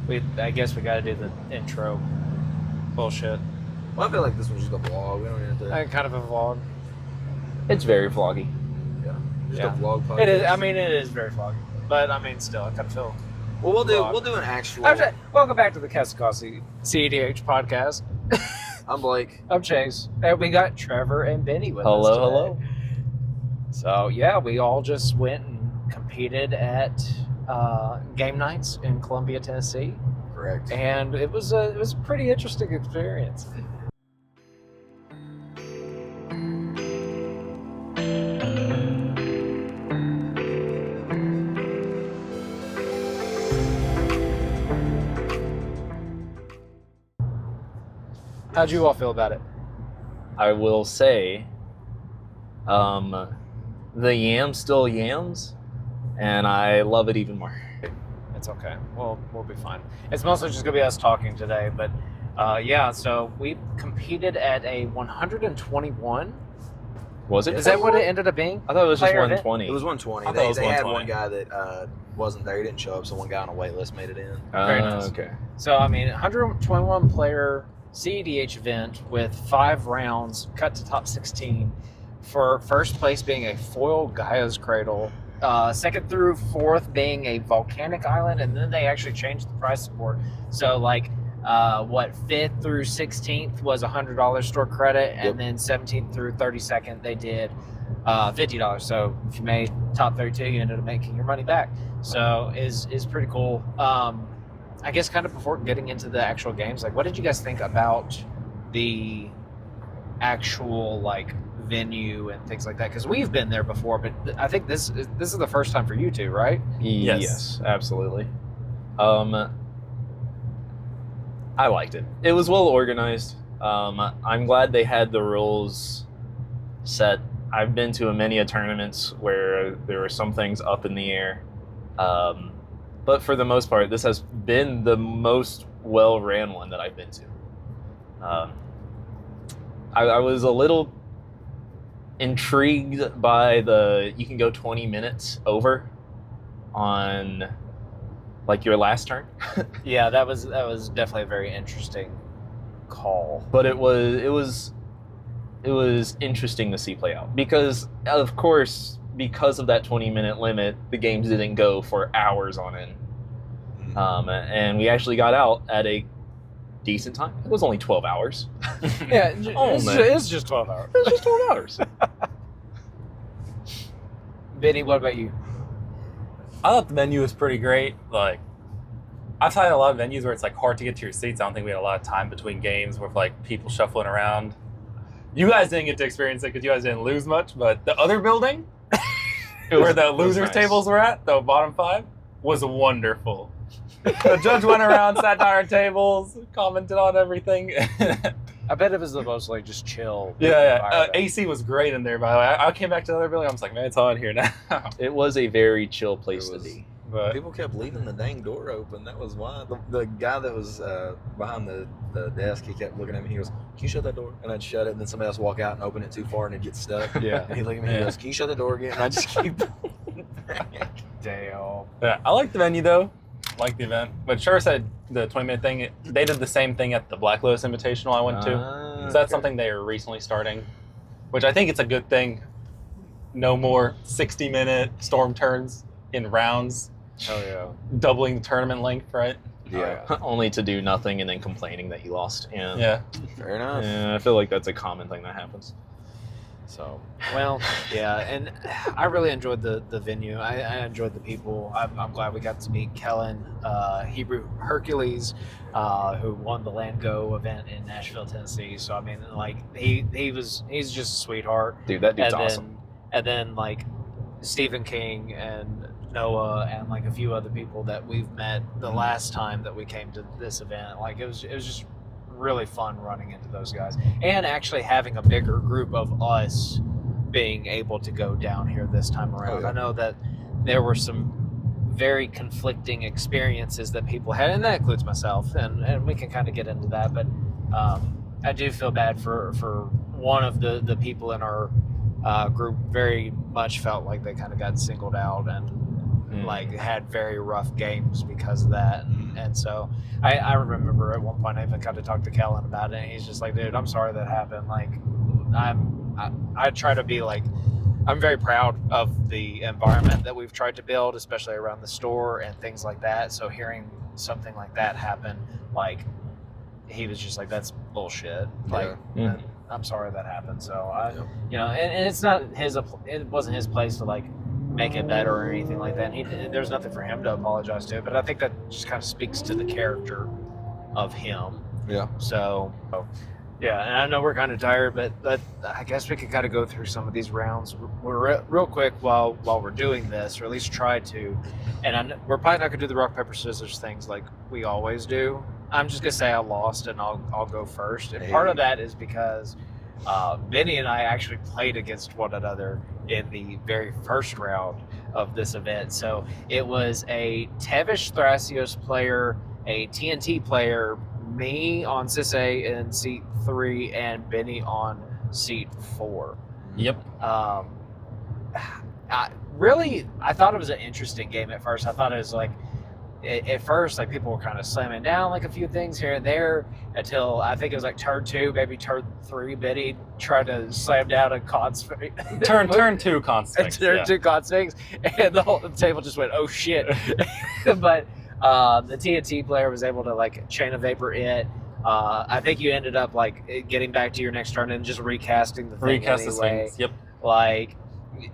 I guess we got to do the intro bullshit. Well, I feel like this was just a vlog. We don't even have to. Kind of a vlog. It's very vloggy. Yeah. Just Yeah. a vlog podcast. It is. I mean, it is very vloggy. But I mean, still, I kind of feel. Well, we'll vlog. do an actual. Welcome back to the cEDH podcast. I'm Blake. I'm Chase, and we got Trevor and Benny with us today. Hello. So yeah, we all just went and competed at game nights in Columbia, Tennessee, Correct. and it was a pretty interesting experience. How'd you all feel about it? I will say, the yams still yams, and I love it even more. It's okay. We'll be fine. It's mostly just gonna be us talking today, but yeah. So we competed at a 121. Was it? Is that what it ended up being? I thought it was just Player event? 120. It was 120. I thought it was They had 120. one guy that wasn't there. He didn't show up, so one guy on a wait list made it in. Very nice. Okay. So I mean, 121 player cEDH event with 5 rounds, cut to top 16. For first place being a foil Gaia's Cradle, second through fourth being a volcanic island, and then they actually changed the price support. So like, what 5th through 16th was $100 store credit, and Yep. then 17th through 32nd they did $50. So if you made top 32, you ended up making your money back. So is pretty cool. I guess kind of before getting into the actual games, like what did you guys think about the actual like venue and things like that? Because we've been there before, but I think this is the first time for you two, right? Yes, absolutely. I liked it. It was well organized. I'm glad they had the rules set. I've been to many tournaments where there were some things up in the air. But for the most part, this has been the most well-ran one that I've been to. I was a little intrigued by you can go 20 minutes over on like your last turn. Yeah, that was definitely a very interesting call. But it was interesting to see play out because, of course, because of that 20-minute limit, the games didn't go for hours on end. And we actually got out at a decent time. It was only 12 hours. Yeah, Oh, man. it's just 12 hours. It was just 12 hours. Benny, what about you? I thought the venue was pretty great. Like, I've had a lot of venues where it's like hard to get to your seats. I don't think we had a lot of time between games with like people shuffling around. You guys didn't get to experience it because you guys didn't lose much, but the other building where the losers nice. tables were at, the bottom 5, was wonderful. The judge went around, sat down at our tables, commented on everything. I bet it was the mostly just chill. Yeah. environment. AC was great in there, by the way. I came back to the other building. I was like, man, it's hot in here now. It was a very chill place to It was. be. But People kept leaving the dang door open. That was why. The guy that was behind the desk, he kept looking at me. He goes, "Can you shut that door?" And I'd shut it, and then somebody else would walk out and open it too far, and it'd get stuck. Yeah. And he'd look at me and he Yeah. goes, "Can you shut the door again?" And I just keep. Damn. yeah, I like the venue though. Like the event. But Sure said the 20-minute thing, they did the same thing at the Black Lotus Invitational I went to. So that's something they are recently starting, which I think it's a good thing. No more 60-minute storm turns in rounds, Oh yeah. doubling the tournament length, right? Yeah. Only to do nothing and then complaining that you lost. Yeah. Fair enough. Yeah, I feel like that's a common thing that happens. So, well, yeah, and I really enjoyed the venue. I enjoyed the people. I'm glad we got to meet Kellen, Hebrew Hercules, who won the Land Go event in Nashville, Tennessee. So I mean, like he's just a sweetheart. Dude, that dude's and awesome. Then like Stephen King and Noah and like a few other people that we've met the last time that we came to this event. Like it was just really fun running into those guys and actually having a bigger group of us being able to go down here this time around. Oh, yeah. I know that there were some very conflicting experiences that people had, and that includes myself, and we can kind of get into that, but I do feel bad for one of the people in our group very much felt like they kind of got singled out, and like had very rough games because of that. And so I remember at one point I even kind of talked to Kellen about it, and he's just like, dude, I'm sorry that happened. Like I try to be like, I'm very proud of the environment that we've tried to build, especially around the store and things like that. So hearing something like that happen, like he was just like, that's bullshit. Like, I'm sorry that happened. So you know, and it's not it wasn't his place to like make it better or anything like that. There's nothing for him to apologize to, but I think that just kind of speaks to the character of him. Yeah. So, yeah, and I know we're kind of tired, but I guess we could kind of go through some of these rounds real quick while we're doing this, or at least try to. And we're probably not going to do the rock, paper, scissors things like we always do. I'm just going to say I lost, and I'll go first. And part of that is because Benny and I actually played against one another in the very first round of this event. So it was a Tevish Thrasios player, a TNT player, me on cEDH in seat 3, and Benny on seat 4. Yep. I thought it was an interesting game at first. I thought it was like, at first, like people were kind of slamming down like a few things here and there until I think it was like turn 2, maybe turn 3. Benny tried to slam down a turn 2 constants. Turn 2 constants, and the whole table just went, oh shit. But the TNT player was able to like chain of vapor it. I think you ended up like getting back to your next turn and just recasting the thing anyway. The swings. Yep. Like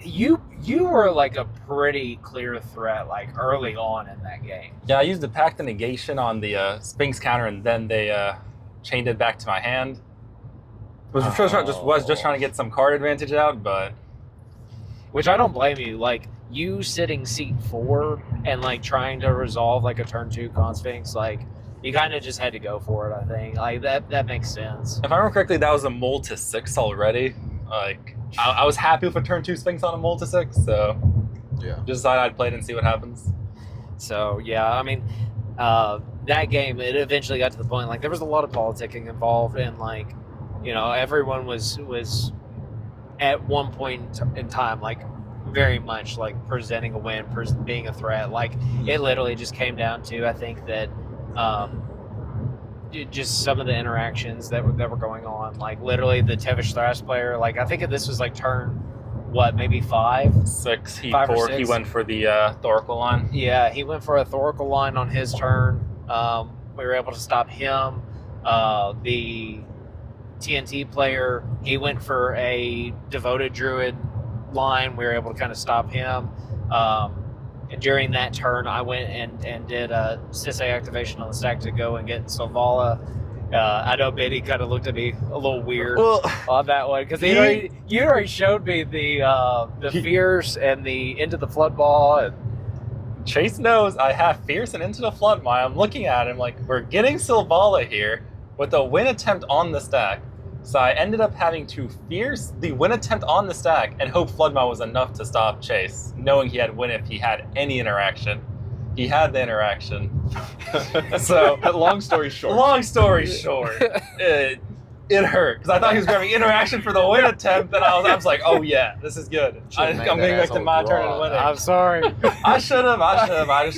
you were like a pretty clear threat like early on in that game. Yeah, I used the Pact of Negation on the Sphinx counter, and then they chained it back to my hand. Was just trying to get some card advantage out, but which I don't blame you. Like you sitting seat 4 and like trying to resolve like a turn 2 con Sphinx, like you kind of just had to go for it. I think like that makes sense. If I remember correctly, that was a mull to 6 already. Like I was happy with a turn 2 Sphinx on a mull to 6, so yeah, just decided I'd play it and see what happens. So yeah, I mean, that game, it eventually got to the point like there was a lot of politicking involved, and like, you know, everyone was at one point in time like very much like presenting a win, being a threat. Like it literally just came down to, I think that just some of the interactions that were going on. Like literally the Tevish Thrash player, like I think this was like turn maybe 5? 6, he 5 or 4, 6. he went for the Thoracle line. Yeah, he went for a Thoracle line on his turn. We were able to stop him. The TNT player, he went for a Devoted Druid line. We were able to kind of stop him. And during that turn, I went and did a cEDH activation on the stack to go and get Silvala. I know Benny kind of looked at me a little weird on that one because you already showed me the Fierce and the Into the Flood Ball. And Chase knows I have Fierce and Into the Flood Ball. I'm looking at him like, we're getting Silvala here with a win attempt on the stack. So I ended up having to Fierce the win attempt on the stack and hope Floodmaw was enough to stop Chase, knowing he had win if he had any interaction. He had the interaction. So, long story short, it hurt because I thought he was grabbing interaction for the win attempt, and I was like, oh yeah, this is good. I'm getting back to my turn and winning. I'm sorry. I should have. I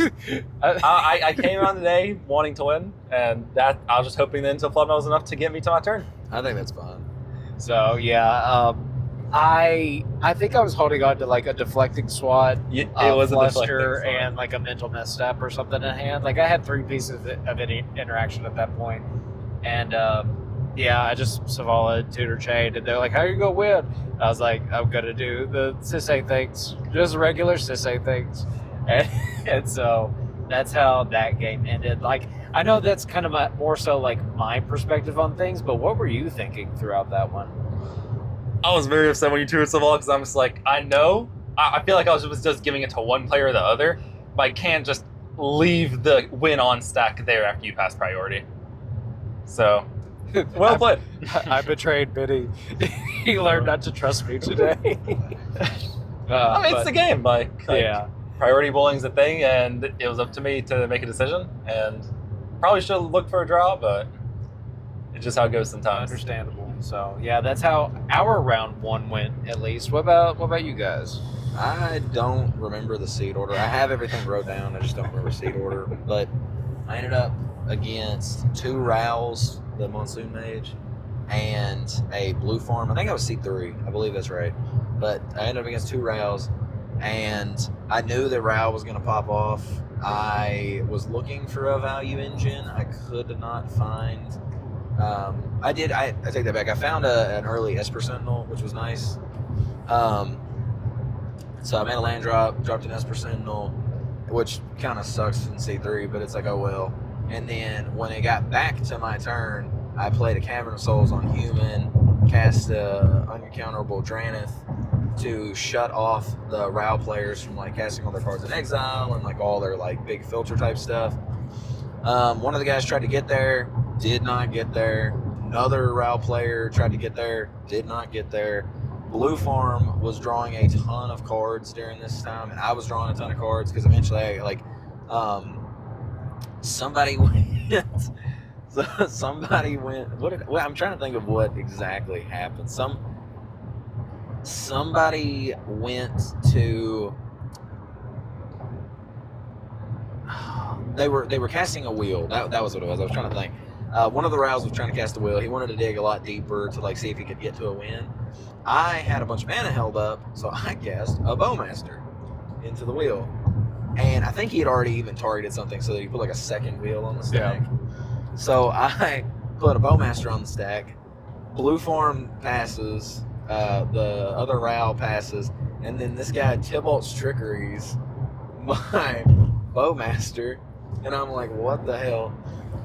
came on today wanting to win, and that I was just hoping the Into Floodmaw was enough to get me to my turn. I think that's fine. So yeah, I think I was holding on to like a deflecting swat, It was a fluster, deflecting swat. and like a mental misstep or something in hand. Like I had 3 pieces of any interaction at that point, and yeah, I just Silvala tutor chained, and they're like, "How you gonna win?" I was like, "I'm gonna do the cEDH things, just regular cEDH things," and so that's how that game ended. Like, I know that's kind of more so like my perspective on things, but what were you thinking throughout that one? I was very upset when you tutored Silvala because I'm just like, I know. I feel like I was just giving it to one player or the other, but I can't just leave the win on stack there after you pass priority. So, well played. I betrayed Benny. He learned not to trust me today. I mean, it's the game. Like, yeah. Priority bowling's a thing, and it was up to me to make a decision. And probably should have looked for a draw, but it's just how it goes sometimes. Understandable. So yeah, that's how our round 1 went. At least. What about you guys? I don't remember the seed order. I have everything wrote down. I just don't remember seed order. But I ended up against 2 Rows, the Monsoon Mage, and a Blue Farm. I think I was seed 3. I believe that's right. But I ended up against 2 Rows, and I knew that Row was going to pop off. I was looking for a value engine. I could not find. I take that back. I found an early Esper Sentinel, which was nice. So I made a land drop, dropped an Esper Sentinel, which kind of sucks in C3, but it's like, oh well. And then when it got back to my turn, I played a Cavern of Souls on human, cast a Uncounterable Dranith to shut off the Row players from like casting all their cards in exile and like all their like big filter type stuff. One of the guys tried to get there, did not get there. Another Row player tried to get there, did not get there. Blue Farm was drawing a ton of cards during this time, and I was drawing a ton of cards because eventually, somebody went. Somebody went. I'm trying to think of what exactly happened. Somebody went to. They were casting a wheel. That was what it was. I was trying to think. One of the Rows was trying to cast a wheel. He wanted to dig a lot deeper to like see if he could get to a win. I had a bunch of mana held up, so I cast a Bowmaster into the wheel. And I think he had already even targeted something so that he put like a second wheel on the stack. Yeah. So I put a Bowmaster on the stack. Blue Farm passes, the other Row passes, and then this guy Tybalt's Trickeries my Bowmaster, and I'm like, what the hell?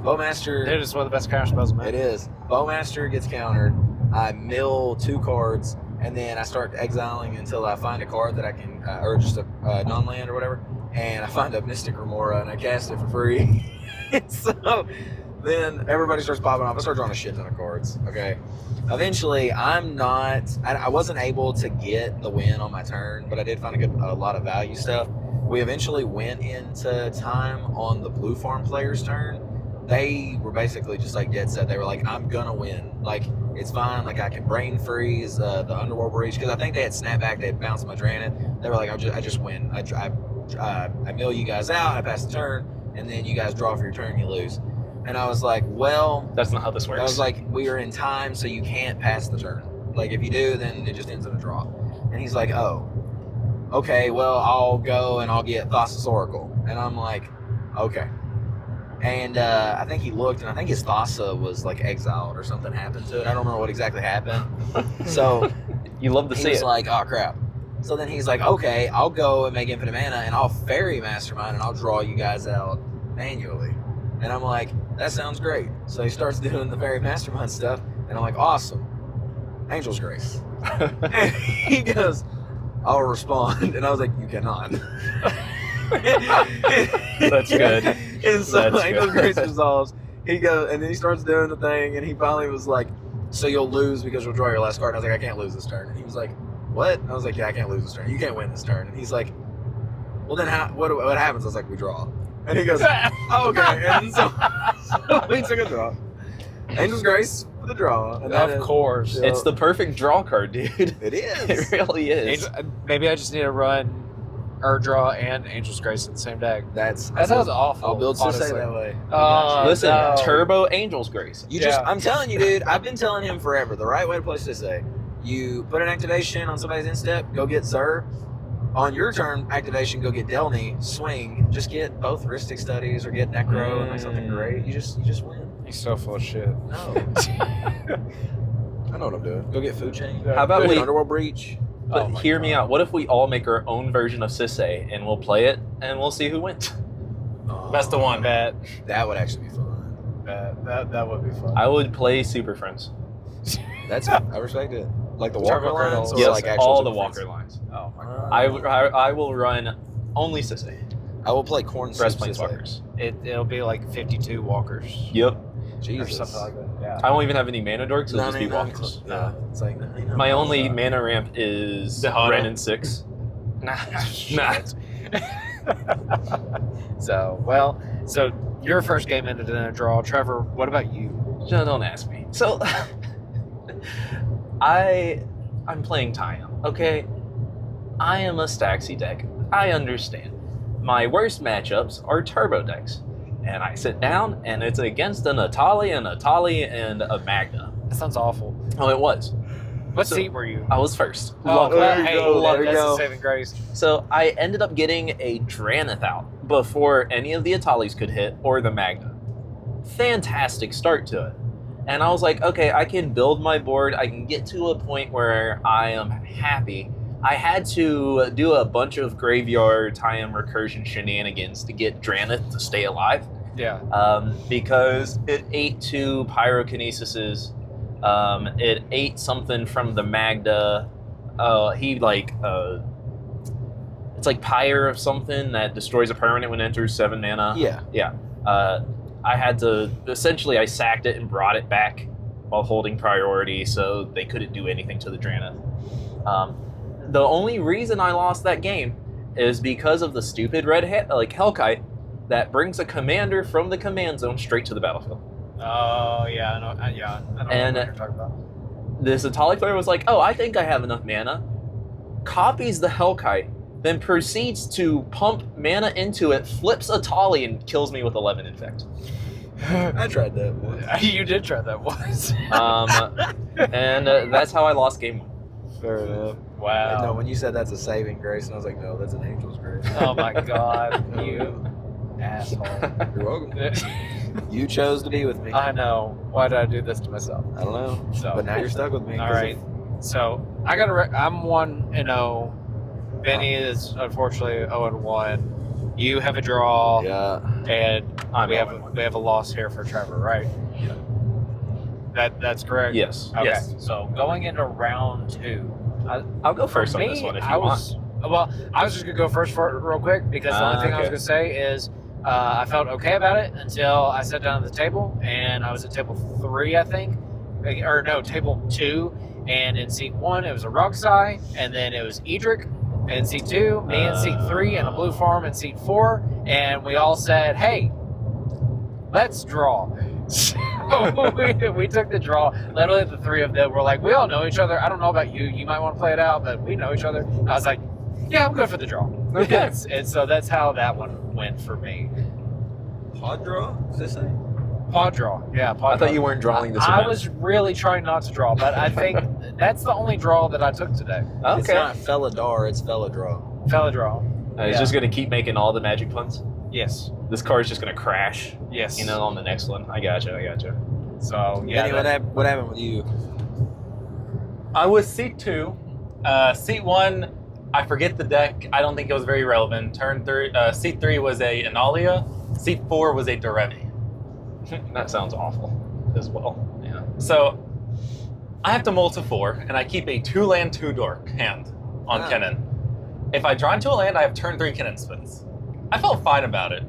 Bowmaster. They're just one of the best counter spells, man. It is. Bowmaster gets countered. I mill 2 cards, and then I start exiling until I find a card that I can, or just a non-land or whatever, and I find a Mystic Remora, and I cast it for free. So then everybody starts popping off. I start drawing a shit ton of cards, okay? Eventually, I wasn't able to get the win on my turn, but I did find a lot of value stuff. We eventually went into time on the Blue Farm player's turn. They were basically just like dead set. They were like, I'm gonna win. Like, it's fine. Like, I can brain freeze the Underworld Breach, because I think they had snapback. They had bounced my Dranith. They were like, I just win. I mill you guys out. I pass the turn, and then you guys draw for your turn. You lose. And I was like, well, that's not how this works. I was like, we are in time, so you can't pass the turn. Like, if you do, then it just ends in a draw. And he's like, oh, okay. Well, I'll go and I'll get Thassa's Oracle. And I'm like, okay. And I think he looked, and I think his Thassa was like exiled or something happened to it. I don't remember what exactly happened. So you love to see it. He was like, oh crap. So then he's like, okay, I'll go and make infinite mana, and I'll fairy Mastermind, and I'll draw you guys out manually. And I'm like, that sounds great. So he starts doing the fairy Mastermind stuff, and I'm like, awesome. Angel's Grace. And he goes, I'll respond. And I was like, you cannot. That's good. And so Angel's Grace resolves. He goes, and then he starts doing the thing, and he finally was like, so you'll lose because you'll draw your last card. And I was like, I can't lose this turn. And he was like, what? And I was like, yeah, I can't lose this turn. You can't win this turn. And he's like, well, then what happens? I was like, we draw. And he goes, oh, okay. And so we took a draw. Angel's Grace for the draw. And of course. You know, it's the perfect draw card, dude. It is. It really is. Maybe I just need to run Draw and Angel's Grace in the same deck. That sounds awful. I'll build Sisei that way. Listen, no. Turbo Angel's Grace. I'm telling you, dude, I've been telling him forever, the right way to play Sisei. You put an activation on somebody's instep, go get Zur. On your turn, activation, go get Delny, swing, just get both Ristic Studies or get Necro and like something great. You just win. He's so full of shit. No. I know what I'm doing. Go get Food Chain. How about go get we Underworld Breach. But hear me out. What if we all make our own version of Sisei and we'll play it and we'll see who wins? Best of one. Bet. That would actually be fun. That would be fun. I would play Super Friends. I respect it. Like the Walker lines? Yes, like actual all the Super Walker Friends? lines. Oh my god. I will run only Sisei. I will play Corn Soup Breast Sisei. Planeswalkers. It'll be like 52 walkers. Yep. Jesus. Or something like that. Yeah. I won't even have any mana dorks, it'll just be walkers. No. It's like, My only mana ramp is Dehana. Ren and 6. Nah. So your first game ended in a draw. Trevor, what about you? No, don't ask me. So, I'm playing Tyon, okay? I am a Staxy deck. I understand. My worst matchups are turbo decks. And I sit down, and it's against an Atali, and a Magna. That sounds awful. Oh, it was. What So- seat were you? I was first. Oh, Lucky. well, there you hey, go, there you that's go. a saving grace. So I ended up getting a Dranith out before any of the Atalis could hit or the Magna. Fantastic start to it. And I was like, okay, I can build my board. I can get to a point where I am happy. I had to do a bunch of graveyard time recursion shenanigans to get Dranith to stay alive. Yeah. Because it ate 2 pyrokinesises. It ate something from the Magda. It's like Pyre of something that destroys a permanent when it enters 7 mana. Yeah. I had to I sacked it and brought it back while holding priority, so they couldn't do anything to the Dranith. The only reason I lost that game is because of the stupid red Hellkite that brings a commander from the command zone straight to the battlefield. Oh yeah, I know. Yeah, I don't And- know what you're talking about. This Atali player was like, "Oh, I think I have enough mana." Copies the Hellkite, then proceeds to pump mana into it, flips Atali, and kills me with 11 infect. I tried that once. You did try that once. And that's how I lost game 1. Fair enough. Wow. No, when you said that's a saving grace, and I was like, no, that's an angel's grace. Oh my God, you asshole. You're welcome. You chose to be with me. I know. Why did I do this to myself? I don't know. So, But now you're stuck with me. all right. So I got I'm 1-0. Benny is unfortunately 0-1. You have a draw, Yeah. and I'm we 0-1. have a loss here for Trevor, right? Yeah. That's correct. Yes. Okay. Yes. So going into round 2. I'll go first For on me, this one if you I want. was, well, I was just gonna go first for it real quick because the only thing I was Okay. gonna say is I felt okay about it until I sat down at the table and I was at table 3, I think, or no, table 2, and in seat 1 it was a Roxai, and then it was Edric, and in seat 2 me in seat 3, and a blue farm in seat 4, and we all said, "Hey, let's draw." So we took the draw. Literally, the 3 of them were like, "We all know each other. I don't know about you. You might want to play it out, but we know each other." I was like, "Yeah, I'm good for the draw." Okay. And so that's how that one went for me. Pod draw? Is this it? Pod draw. Yeah, pod I draw. thought you weren't drawing this I event. was really trying not to draw, but I think that's the only draw that I took today. It's not Felladar, it's Felladra. Fella draw. He's Yeah. just gonna keep making all the magic puns. Yes. This card's just gonna crash. Yes. On the next one. I gotcha. So yeah. Benny, what happened with you? I was seat 2. Seat 1, I forget the deck. I don't think it was very relevant. Turn 3, seat 3 was a Analia. Seat 4 was a Derevi. That sounds awful as well. Yeah. So I have to mull to 4, and I keep a 2-land, 2-dork hand on Ah. Kennen. If I draw into a land, I have turn 3 Kennen spins. I felt fine about it.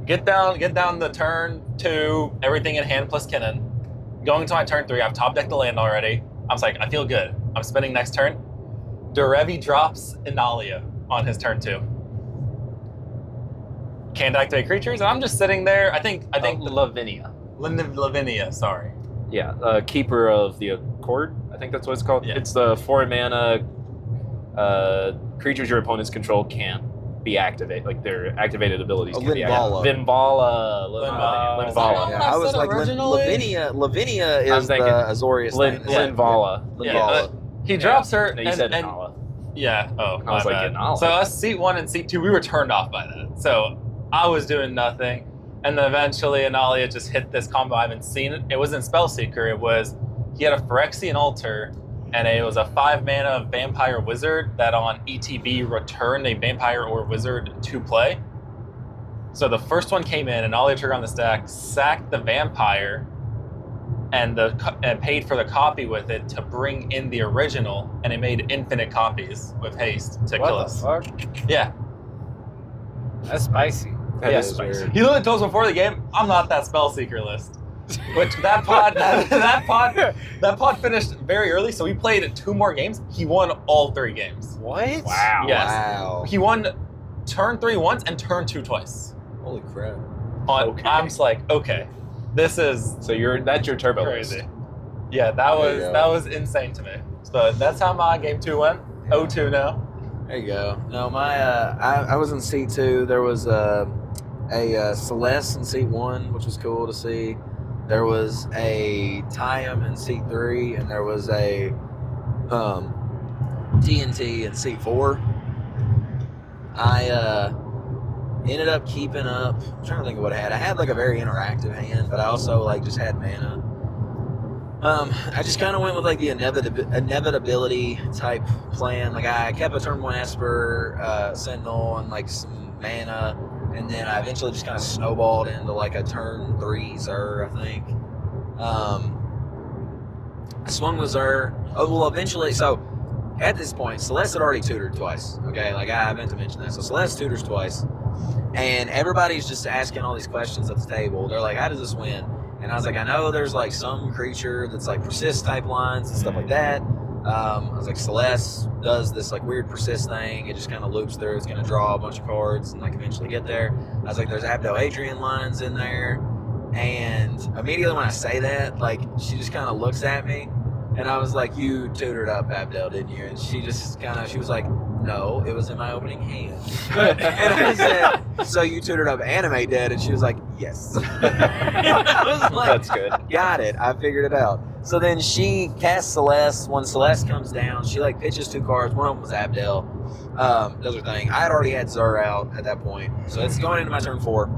Get down the turn 2, everything in hand plus Kennen. Going to my turn 3, I've top decked the land already. I was like, I feel good. I'm spinning next turn. Derevi drops Inalia on his turn 2. Can't activate creatures, and I'm just sitting there. I think Lavinia. Lavinia, sorry. Yeah, Keeper of the Accord. I think that's what it's called. Yeah. It's the 4 mana creatures your opponents control can't be activated. Like their activated abilities Oh, can be Linvala. activated. Linvala. Linvala. Yeah, I was like, Lavinia is the Azorius thing. Linvala. Yeah, he drops her, No, you said and Nala. yeah. Oh, I was my like, bad. Nala. So us seat 1 and seat 2, we were turned off by that. So I was doing nothing, and then eventually Analia just hit this combo I haven't seen. It wasn't Spellseeker. It was he had a Phyrexian Altar, and it was a 5 mana Vampire Wizard that on ETB returned a Vampire or Wizard to play. So the first one came in, and Analia trigger on the stack, sacked the Vampire, and paid for the copy with it to bring in the original, and it made infinite copies with haste to kill What us. the fuck? Yeah. That's spicy. That Yeah. is spicy. Weird. He literally told us before the game, I'm not that Spellseeker list. Which that pod finished very early, so we played 2 more games. He won all 3 games. What? Wow. Yes. Wow. He won turn 3 once and turn 2 twice. Holy crap. Okay. I'm just like, okay, this is So that's your turbo crazy. list. Yeah, that There you go. was insane to me. So that's how my game 2 went. 0-2 now. There you go. No, my I was in seat 2. There was a Celeste in seat 1, which was cool to see. There was a Tiam in seat 3, and there was a TNT in seat 4. I ended up keeping up. I'm trying to think of what I had. I had like a very interactive hand, but I also like just had mana. I just kind of went with like the inevitability type plan. Like I kept a turn 1 Esper, Sentinel, and like some mana, and then I eventually just kind of snowballed into like a turn 3 Zer, I think. I swung with Zer. Oh well, eventually. So at this point, Celeste had already tutored twice. Okay, like I meant to mention that. So Celeste tutors twice, and everybody's just asking all these questions at the table. They're like, "How does this win?" And I was like, I know there's like some creature that's like persist type lines and stuff like that. I was like, Celeste does this like weird persist thing. It just kind of loops through. It's going to draw a bunch of cards and like eventually get there. I was like, there's Abdo Adrian lines in there. And immediately when I say that, like she just kind of looks at me. And I was like, you tutored up Abdel, didn't you? And she just she was like, no, it was in my opening hand. And I said, so you tutored up Animate Dead? And she was like, yes. I was like, That's good. got it. I figured it out. So then she casts Celeste. When Celeste comes down, she like pitches 2 cards. One of them was Abdel. Does her thing. I had already had Zer out at that point. So it's going into my turn 4.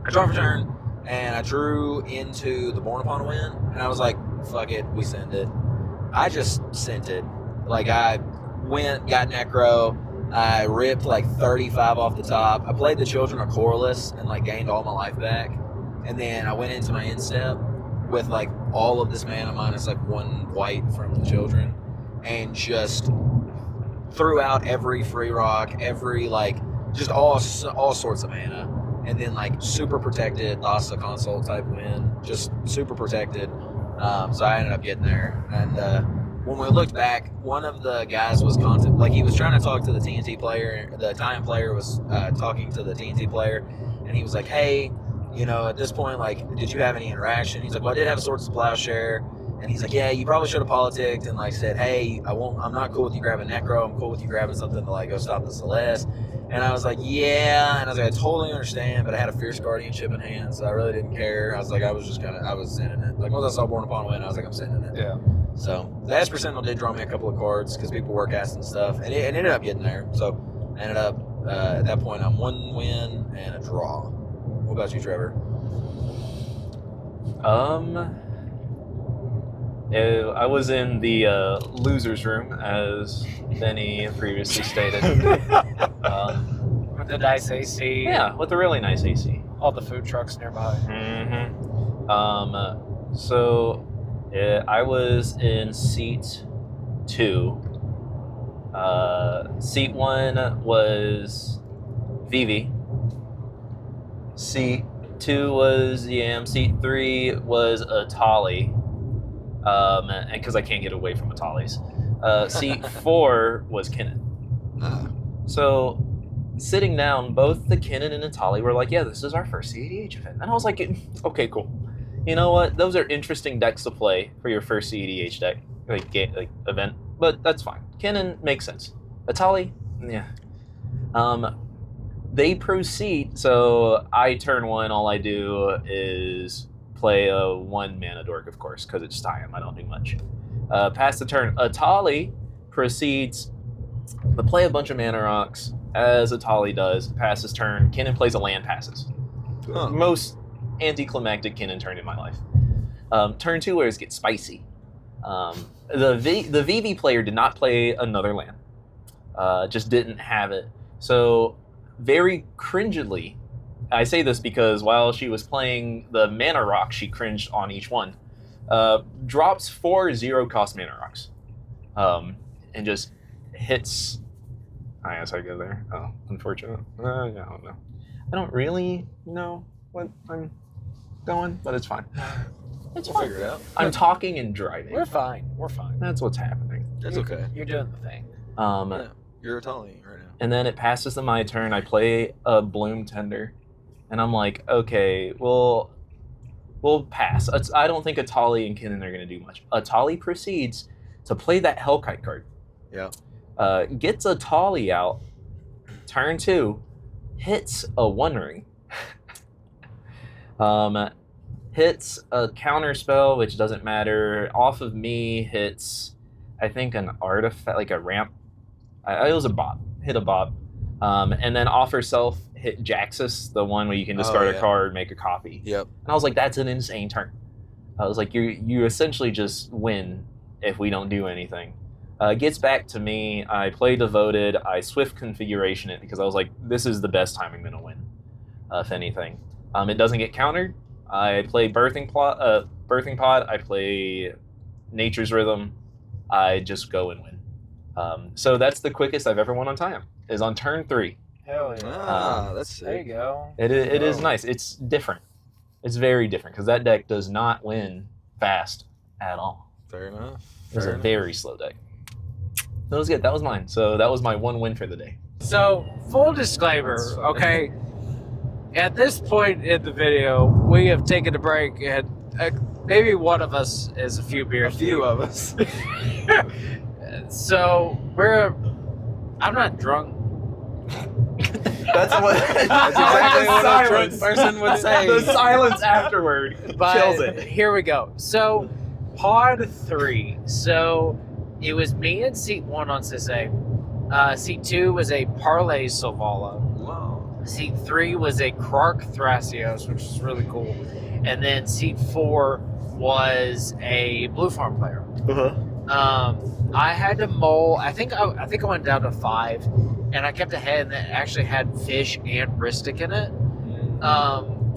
I draw for turn, and I drew into the Born Upon a Wind. And I was like, fuck it, we send it. I just sent it. Like I went, got Necro, I ripped like 35 off the top. I played the Children of Corliss and like gained all my life back. And then I went into my instep with like all of this mana minus like 1 white from the Children, and just threw out every free rock, every like just all sorts of mana. And then like super protected, Thassa console type win, just super protected. So I ended up getting there. And when we looked back, one of the guys was he was trying to talk to the TNT player. The Time player was talking to the TNT player, and he was like, hey, you know, at this point, like, did you have any interaction? He's like, well, I did have a Swords of Plowshare. And he's like, yeah, you probably should have politicked and like said, hey, I'm not cool with you grabbing Necro. I'm cool with you grabbing something to like go stop the Celeste. And I was like, yeah. And I was like, I totally understand, but I had a Fierce Guardianship in hand, so I really didn't care. I was like, I was sending it. Like, once I saw Born Upon a Wind, I was like, I'm sending it. Yeah. So the Esper Sentinel did draw me a couple of cards because people were casting stuff, and it ended up getting there. So I ended up, at that point, I'm 1 win and a draw. What about you, Trevor? I was in the loser's room, as Benny previously stated. With the nice AC. Yeah, with a really nice AC. All the food trucks nearby. Mm-hmm. So I was in seat 2. Seat 1 was Vivi. Seat 2 was Yam. Seat 3 was Atali. And because I can't get away from Atali's. Seat 4 was Kinnan. So sitting down, both the Kinnan and Atali were like, yeah, this is our first cEDH event. And I was like, okay, cool. You know what? Those are interesting decks to play for your first cEDH deck, like event, but that's fine. Kinnan makes sense. Atali, yeah. They proceed, so I turn 1, all I do is play a 1 mana dork, of course, because it's time. I don't do much. Pass the turn. Atali proceeds to play a bunch of mana rocks, as Atali does. Passes turn. Kinnan plays a land passes. Huh. Most anticlimactic Kinnan turn in my life. Turn 2 where it gets spicy. The VV player did not play another land. Just didn't have it. So very cringedly, I say this because while she was playing the mana rock, she cringed on each one. Drops 4 0-cost mana rocks. And just hits. I guess I go there. Oh, unfortunate. I don't know. I don't really know what I'm going, but it's fine. It's fine. Figure it out. I'm talking and driving. We're fine. We're fine. That's what's happening. That's okay. You're doing the thing. Yeah, you're Atali right now. And then it passes to my turn. I play a Bloom Tender. And I'm like, okay, we'll pass. I don't think Atali and Kinnan are going to do much. Atali proceeds to play that Hellkite card. Yeah. Gets a Tolly out. Turn 2, hits a One Ring. Hits a counter spell, which doesn't matter. Off of me, hits, I think, an artifact, like a ramp. It was a bop. Hit a bop. And then off herself, hit Jaxus, the one where you can discard a card, make a copy. Yep. And I was like, that's an insane turn. I was like, you essentially just win if we don't do anything. Gets back to me. I play Devoted. I Swift Configuration it because I was like, this is the best time I'm going to win, if anything. It doesn't get countered. I play Birthing Pod. I play Nature's Rhythm. I just go and win. So that's the quickest I've ever won on time, is on turn 3. Hell yeah. That's sick. There you go. It is nice. It's different. It's very different because that deck does not win fast at all. Fair enough. It was a very slow deck. That was good. That was mine. So that was my one win for the day. So, full disclaimer, okay? At this point in the video, we have taken a break, and maybe one of us is a few A beers. few of us. So, I'm not drunk. That's exactly what a drunk person would say. The silence afterward But kills it. here we go. So, Pod 3. So, it was me and Seat 1 on CSA. Seat 2 was a Parlay Sovala. Wow. Seat 3 was a Krark Thrasios, which is really cool. And then Seat 4 was a Blue Farm player. I had to mull. I think I went down to 5, and I kept a hand that actually had fish and Ristic in it.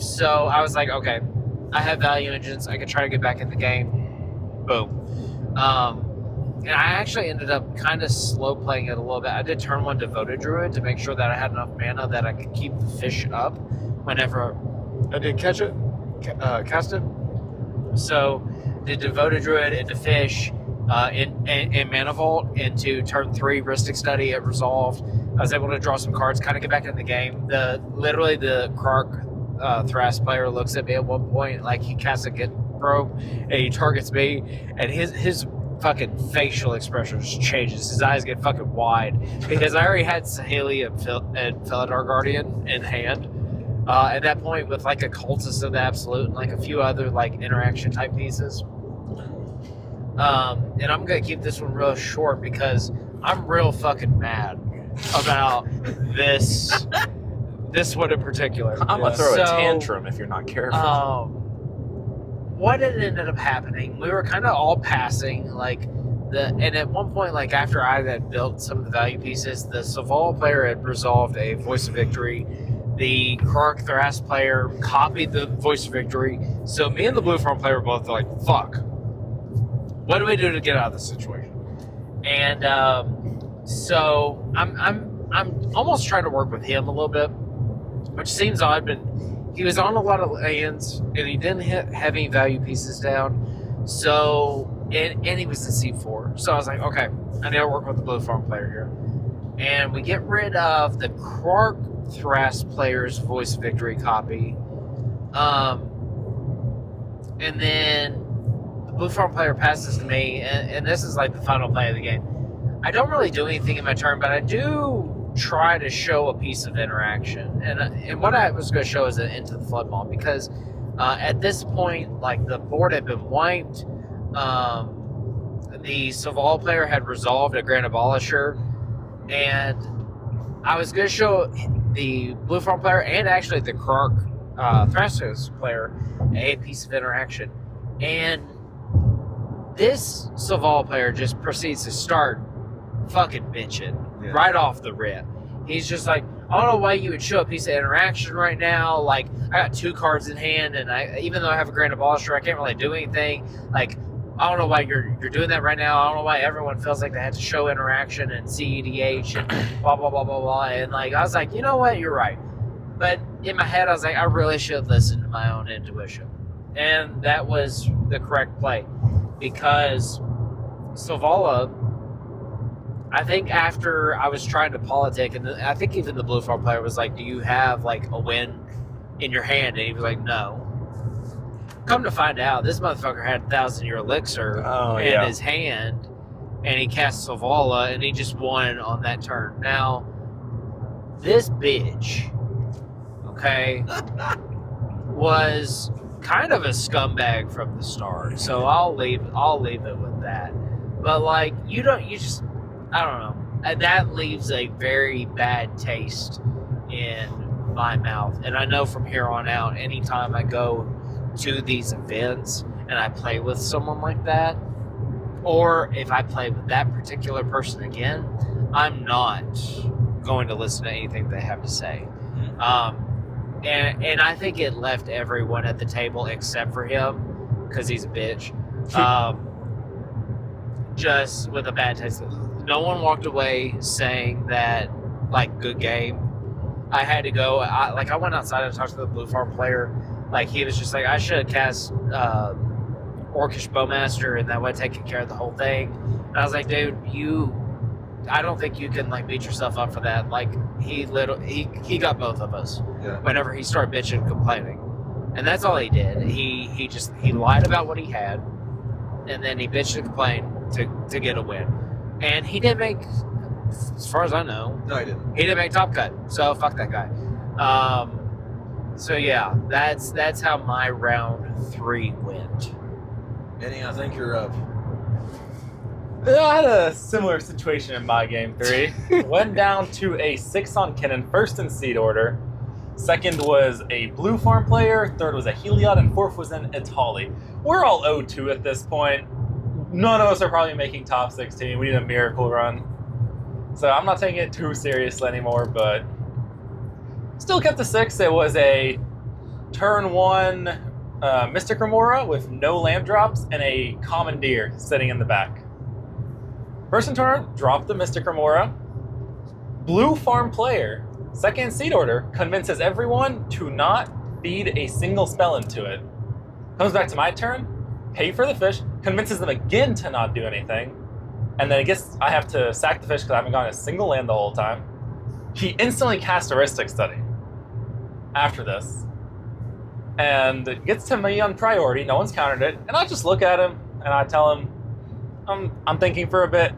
So I was like, okay, I have value engines. I can try to get back in the game. Boom. And I actually ended up kind of slow playing it a little bit. I did turn 1 Devoted Druid to make sure that I had enough mana that I could keep the fish up whenever I did cast it. So did Devoted Druid into fish, in Mana Vault into turn 3 Ristic Study. It resolved. I was able to draw some cards, kind of get back in the game. Literally the Krark Thras player looks at me at one point, like he casts a Get Probe, and he targets me, and his fucking facial expression just changes. His eyes get fucking wide because I already had Saheli and Felidar Guardian in hand at that point with like a Cultist of the Absolute and like a few other like interaction type pieces. And I'm gonna keep this one real short because I'm real fucking mad about this one in particular. I'm gonna throw a tantrum if you're not careful. What had ended up happening, we were kind of all passing, and at one point, like after I had built some of the value pieces, the Saval player had resolved a Voice of Victory. The Krark Thras player copied the Voice of Victory. So me and the Blue Farm player were both like, fuck. What do we do to get out of this situation? And so I'm almost trying to work with him a little bit, which seems odd, but he was on a lot of lands, and he didn't have any value pieces down. So, and he was in C4. So I was like, okay, I need to work with the Blue Farm player here. And we get rid of the Krark Thras player's Voice of Victory copy. And then the Blue Farm player passes to me, and this is like the final play of the game. I don't really do anything in my turn, but I do try to show a piece of interaction, and what I was going to show is an Into the Flood Maw, because at this point, like, the board had been wiped. The Saval player had resolved a Grand Abolisher, and I was going to show the Blue Farm player and actually the Krark Thrasos player a piece of interaction, and this Saval player just proceeds to start fucking bitching right off the rip. He's just like, I don't know why you would show a piece of interaction right now. Like, I got 2 cards in hand, and even though I have a Grand Abolisher, I can't really do anything. Like, I don't know why you're doing that right now. I don't know why everyone feels like they have to show interaction and cEDH and blah, blah, blah, blah, blah. And, like, I was like, you know what? You're right. But in my head, I was like, I really should listen to my own intuition. And that was the correct play. Because Savala, I think after I was trying to politic, and I think even the Blue Farm player was like, do you have like a win in your hand? And he was like, no. Come to find out, this motherfucker had 1,000-year elixir in his hand, and he cast Savala, and he just won on that turn. Now, this bitch, okay, was kind of a scumbag from the start. So I'll leave it with that. But like, I don't know. That leaves a very bad taste in my mouth. And I know from here on out, anytime I go to these events and I play with someone like that, or if I play with that particular person again, I'm not going to listen to anything they have to say. And I think it left everyone at the table except for him, because he's a bitch, just with a bad taste. No one walked away saying that, like, good game. I had to go. I went outside and talked to the Blue Farm player. Like, he was just like, I should have cast Orcish Bowmaster, and that would have taken care of the whole thing. And I was like, dude, I don't think you can, like, beat yourself up for that. Like, he got both of us. Yeah. Whenever he started bitching and complaining. And that's all he did. He lied about what he had, and then he bitched and complained to get a win. And he didn't make, as far as I know, No, he didn't. he didn't make top cut. So fuck that guy. So yeah, that's how my round 3 went. Benny, I think you're up. Yeah, I had a similar situation in my game 3. Went down to a 6 on Kennen, first in seed order. Second was a Blue Farm player. Third was a Heliod, and fourth was an Itali. We're all 0-2 at this point. None of us are probably making top 16. We need a miracle run. So I'm not taking it too seriously anymore, but still kept the 6. It was a turn 1 Mystic Remora with no land drops and a Commandeer sitting in the back. First turn, dropped the Mystic Remora. Blue Farm player, second seed order, convinces everyone to not feed a single spell into it. Comes back to my turn, pay for the fish, convinces them again to not do anything, and then I have to sack the fish because I haven't gotten a single land the whole time. He instantly casts Heuristic Study after this, and it gets to me on priority. No one's countered it, and I just look at him and I tell him, I'm thinking for a bit.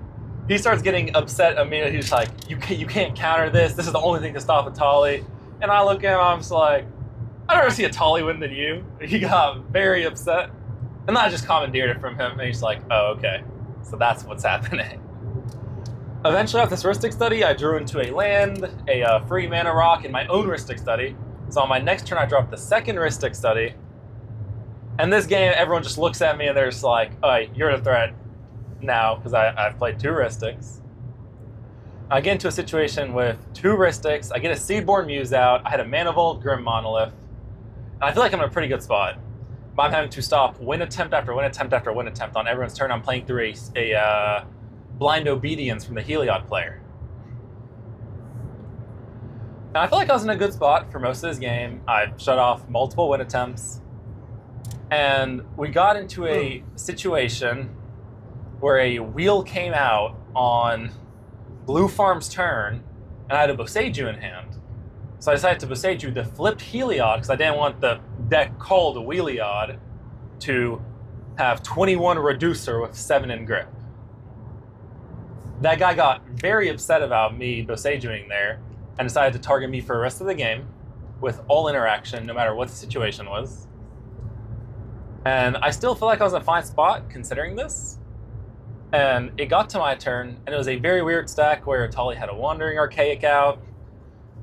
He starts getting upset immediately. He's like, you can't counter this. This is the only thing to stop Atali. And I look at him, I'm just like, I'd rather see Atali win than you. He got very upset. And I just commandeered it from him, and he's like, oh, okay. So that's what's happening. Eventually, after this Heuristic Study, I drew into a land, a free mana rock, and my own Heuristic Study. So on my next turn, I dropped the second Heuristic Study. And this game, everyone just looks at me, and they're just like, oh, you're a threat now, because I've played 2 Heuristics. I get into a situation with 2 Heuristics. I get a Seedborn Muse out. I had a Mana Vault, Grim Monolith. And I feel like I'm in a pretty good spot. But I'm having to stop win attempt after win attempt after win attempt on everyone's turn. I'm playing through a Blind Obedience from the Heliod player. And I feel like I was in a good spot for most of this game. I've shut off multiple win attempts. And we got into a situation where a wheel came out on Blue Farm's turn, and I had a Boseiju in hand. So I decided to Boseiju the flipped Heliod, because I didn't want the deck called Wheeliod to have 21 Reducer with 7 in grip. That guy got very upset about me Boseijuing there, and decided to target me for the rest of the game with all interaction, no matter what the situation was. And I still feel like I was in a fine spot considering this. And it got to my turn, and it was a very weird stack where Atali had a Wandering Archaic out,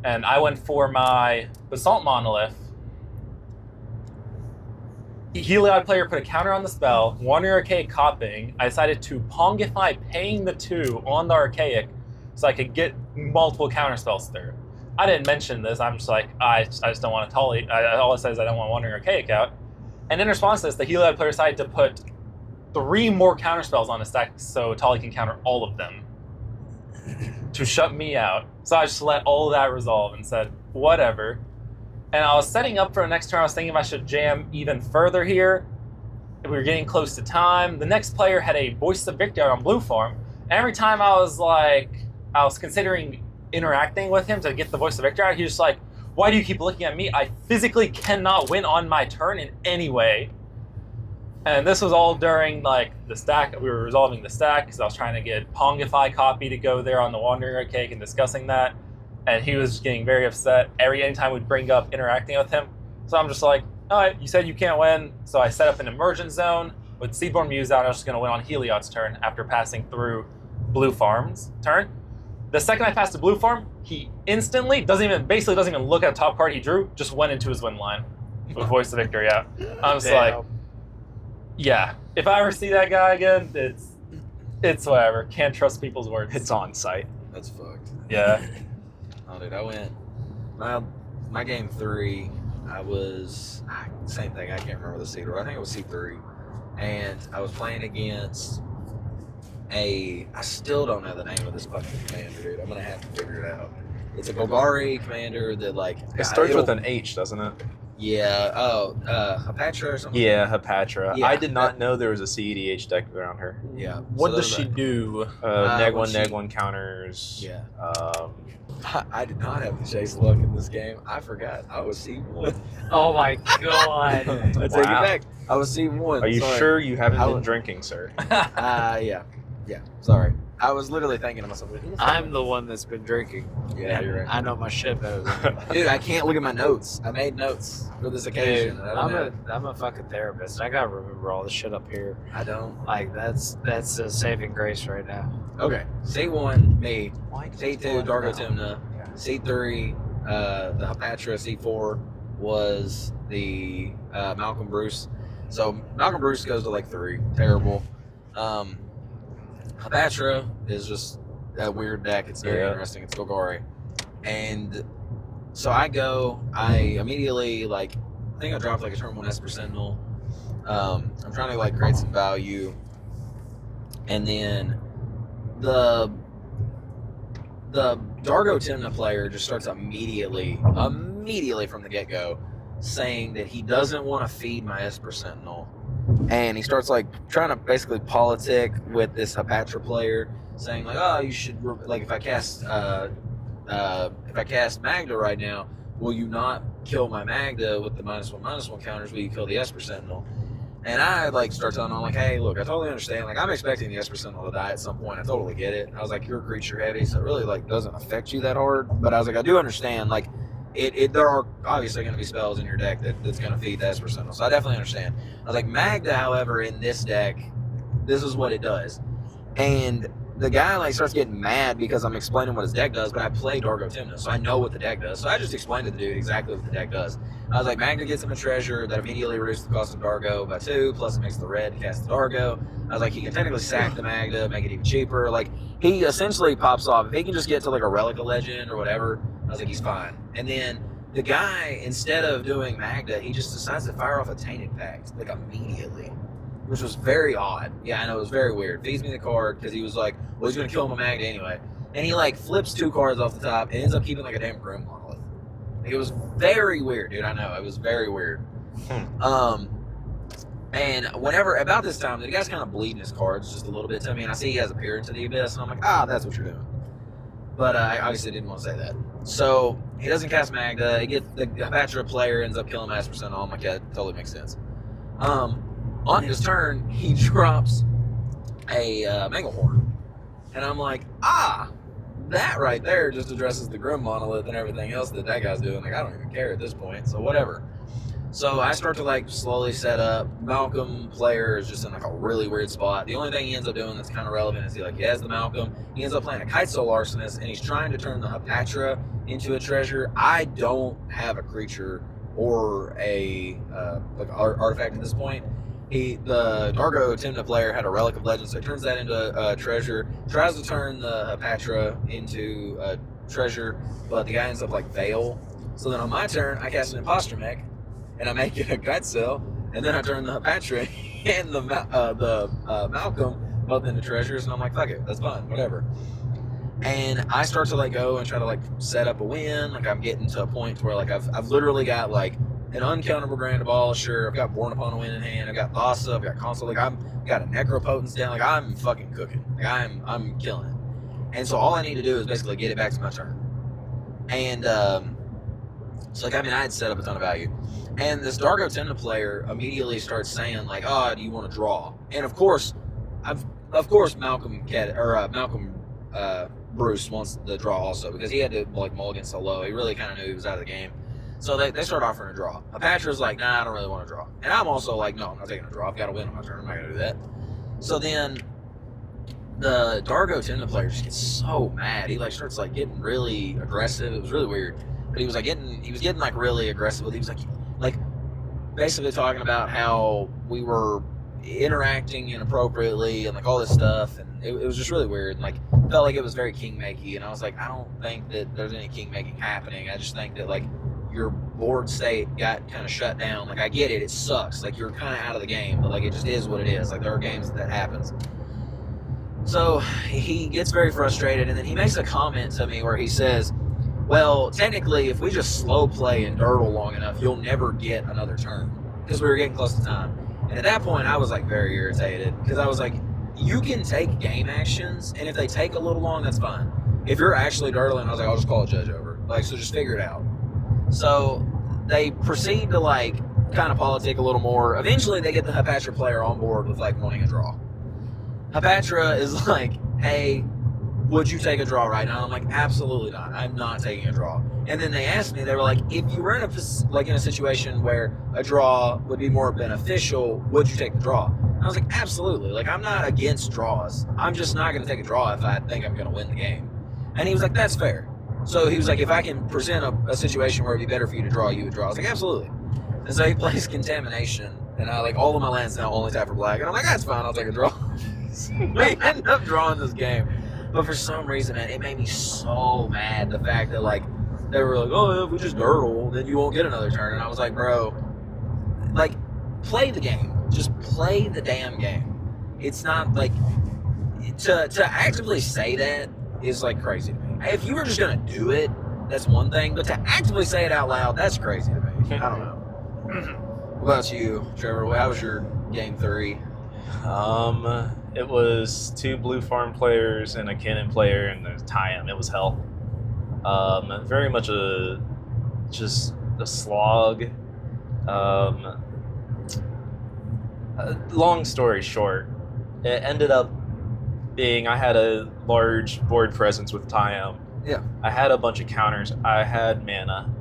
and I went for my Basalt Monolith. Heliod player put a counter on the spell, Wandering Archaic copying. I decided to Pongify paying the 2 on the Archaic so I could get multiple counter spells through. I didn't mention this, I'm just like, I just don't want Atali. All it says I don't want Wandering Archaic out. And in response to this, the Heliod player decided to put 3 more counterspells on his stack so Atali can counter all of them to shut me out. So I just let all of that resolve and said, whatever. And I was setting up for the next turn. I was thinking if I should jam even further here. We were getting close to time. The next player had a Voice of Victory on Blue Farm. And every time I was considering interacting with him to get the Voice of Victory out, he was just like, why do you keep looking at me? I physically cannot win on my turn in any way. And this was all during like the stack. We were resolving the stack because I was trying to get Pongify copy to go there on the Wandering Cake and discussing that. And he was getting very upset anytime we'd bring up interacting with him. So I'm just like, all right, you said you can't win. So I set up an Emergent Zone with Seaborn Muse out. I was just going to win on Heliod's turn after passing through Blue Farm's turn. The second I passed the Blue Farm, he instantly doesn't even look at the top card he drew, just went into his win line with Voice of Victory out. I'm just like, yeah, if I ever see that guy again, it's whatever. Can't trust people's words. It's on site. That's fucked. Yeah. Oh, dude, I went my game 3. I was same thing. I can't remember the seed. I think it was C3, and I was playing against I still don't know the name of this fucking commander, dude. I'm gonna have to figure it out. It's a Golgari commander that like It starts with an H, doesn't it? Yeah. Oh, Hapatra or something. Yeah, Hapatra. Yeah, I did not know there was a cEDH deck around her. Yeah. What So does there's she do? Neg when 1, she- Neg 1 counters. Yeah. Um, I did not have the chase luck in this game. I forgot. I was C1. Oh my god. I take it Wow. back. I was C1. are you Sorry. sure you haven't I been would- drinking, sir? Yeah. Yeah. Sorry. I was literally thinking to myself, I'm the one that's been drinking. Yeah, you're right. I know my shit knows. Dude, I can't look at my notes. I made notes for this occasion. Dude, and I don't I'm a fucking therapist. I gotta remember all the shit up here. I don't. Like that's a saving grace right now. Okay. C1, me. C2, Dargo Timna. C3, the Hapatra. C4 was the Malcolm Bruce. So Malcolm Bruce goes to like 3. Terrible. Hapatra is just a weird deck. It's very interesting. It's Golgari. And so I immediately, like, I think I dropped like a turn 1 Esper Sentinel. I'm trying to like create some value. And then the Dargo Timna player just starts immediately from the get-go saying that he doesn't want to feed my Esper Sentinel. And he starts like trying to basically politic with this Hapatra player, saying like, "Oh, you should like if I cast Magda right now, will you not kill my Magda with the -1/-1 counters? Will you kill the Esper Sentinel?" And I like start telling him like, "Hey, look, I totally understand. Like, I'm expecting the Esper Sentinel to die at some point. I totally get it." I was like, "You're creature heavy, so it really like doesn't affect you that hard." But I was like, "I do understand. Like, there are obviously going to be spells in your deck that's going to feed the Esper Sentinel, so I definitely understand." I was like, Magda, however, in this deck, this is what it does. And the guy like starts getting mad because I'm explaining what his deck does, but I play Dargo Timna, so I know what the deck does. So I just explained to the dude exactly what the deck does. I was like, Magda gets him a treasure that immediately reduces the cost of Dargo by 2, plus it makes the red to cast the Dargo. I was like, he can technically sack the Magda, make it even cheaper. Like, he essentially pops off. If he can just get to like a Relic of Legend or whatever, I was like, he's fine. And then the guy, instead of doing Magda, he just decides to fire off a Tainted Pact, like immediately, which was very odd. Yeah, I know, it was very weird. Feeds me the card because he was like, well, he's going to kill him with Magda anyway. And he like flips 2 cards off the top and ends up keeping like a damn Grim Monolith. Like, it was very weird, dude. I know, it was very weird. And whenever, about this time, the guy's kind of bleeding his cards just a little bit to me, and I see he has a Peer into the Abyss, and I'm like, that's what you're doing. But I obviously didn't want to say that. So he doesn't cast Magda. He gets the Hapatra player ends up killing my Esper Sentinel. I'm like, yeah, that totally makes sense. On his turn, he drops a Manglehorn, and I'm like, that right there just addresses the Grim Monolith and everything else that guy's doing. Like, I don't even care at this point, so whatever. So I start to like slowly set up. Malcolm player is just in like a really weird spot. The only thing he ends up doing that's kind of relevant is he has the Malcolm. He ends up playing a Kite Soul Arsonist, and he's trying to turn the Hapatra into a treasure. I don't have a creature or a artifact at this point. The Dargo Timna player had a Relic of Legend, so he turns that into a treasure. Tries to turn the Hapatra into a treasure, but the guy ends up like Veil. So then on my turn, I cast an Imposter Mech, and I make it a Kite Cell, and then I turn the Hapatra and the Malcolm both into treasures, and I'm like, fuck it, that's fine, whatever. And I start to like go and try to like set up a win. Like, I'm getting to a point where like I've literally got like an uncountable Grand Abolisher. I've got Born Upon a Wind in hand. I've got Thassa. I've got Console. Like, I've got a Necropotence down. Like, I'm fucking cooking. Like, I'm killing it. And so all I need to do is basically get it back to my turn. And so like, I mean, I had set up a ton of value. And this Dargo Tenda player immediately starts saying like, "Oh, do you want to draw?" And of course, Malcolm Bruce wants the draw also because he had to like mulligan so low. He really kind of knew he was out of the game. So they start offering a draw. Apatra's like, "Nah, I don't really want to draw." And I'm also like, "No, I'm not taking a draw. I've got to win on my turn. I'm not going to do that." So then the Dargo Tenda player just gets so mad. He like starts like getting really aggressive. It was really weird. But he was getting like really aggressive. He was like basically talking about how we were interacting inappropriately and like all this stuff, and it was just really weird. And, like felt like it was very king makey, and I was like, I don't think that there's any king making happening. I just think that like your board state got kind of shut down. Like I get it sucks. Like you're kind of out of the game, but like it just is what it is. Like there are games that happens. So he gets very frustrated, and then he makes a comment to me where he says, "Well, technically, if we just slow play and durdle long enough, you'll never get another turn." Because we were getting close to time. And at that point, I was like very irritated because I was like, you can take game actions, and if they take a little long, that's fine. If you're actually durdling, I was like, I'll just call a judge over. Like, so just figure it out. So they proceed to like kind of politic a little more. Eventually, they get the Hapatra player on board with like wanting a draw. Hapatra is like, "Hey, would you take a draw right now?" I'm like, "Absolutely not. I'm not taking a draw." And then they asked me, they were like, "If you were in a situation where a draw would be more beneficial, would you take the draw?" And I was like, "Absolutely. Like, I'm not against draws. I'm just not going to take a draw if I think I'm going to win the game." And he was like, "That's fair." So he was like, "If I can present a situation where it'd be better for you to draw, you would draw." I was like, "Absolutely." And so he plays Contamination, and I like all of my lands now only tap for black, and I'm like, "That's fine. I'll take a draw." We end up drawing this game. But for some reason, man, it made me so mad. The fact that, like, they were like, "Oh, if we just durdle, then you won't get another turn." And I was like, bro, like, play the game. Just play the damn game. It's not, like, to actively say that is, like, crazy to me. If you were just going to do it, that's one thing. But to actively say it out loud, that's crazy to me. I don't know. What about you, Trevor? How was your game 3? It was 2 blue farm players and a cannon player and a tie-em. It was hell. Very much just a slog. Long story short, it ended up being I had a large board presence with tie-em. Yeah. I had a bunch of counters. I had mana.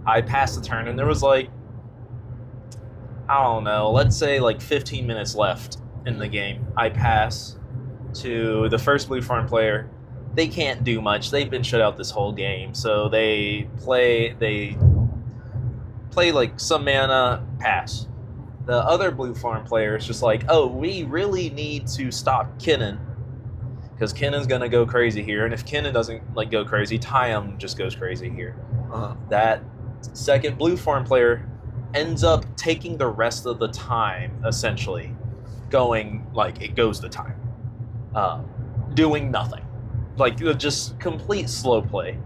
I passed the turn and there was like, I don't know, let's say like 15 minutes left in the game. I pass to the first blue farm player. They can't do much. They've been shut out this whole game. So they play like some mana, pass. The other blue farm player is just like, "Oh, we really need to stop Kinnan because Kinnan's gonna go crazy here. And if Kinnan doesn't like go crazy, Tyam just goes crazy here." That second blue farm player ends up taking the rest of the time, essentially, going like it goes the time, doing nothing, like just complete slow play.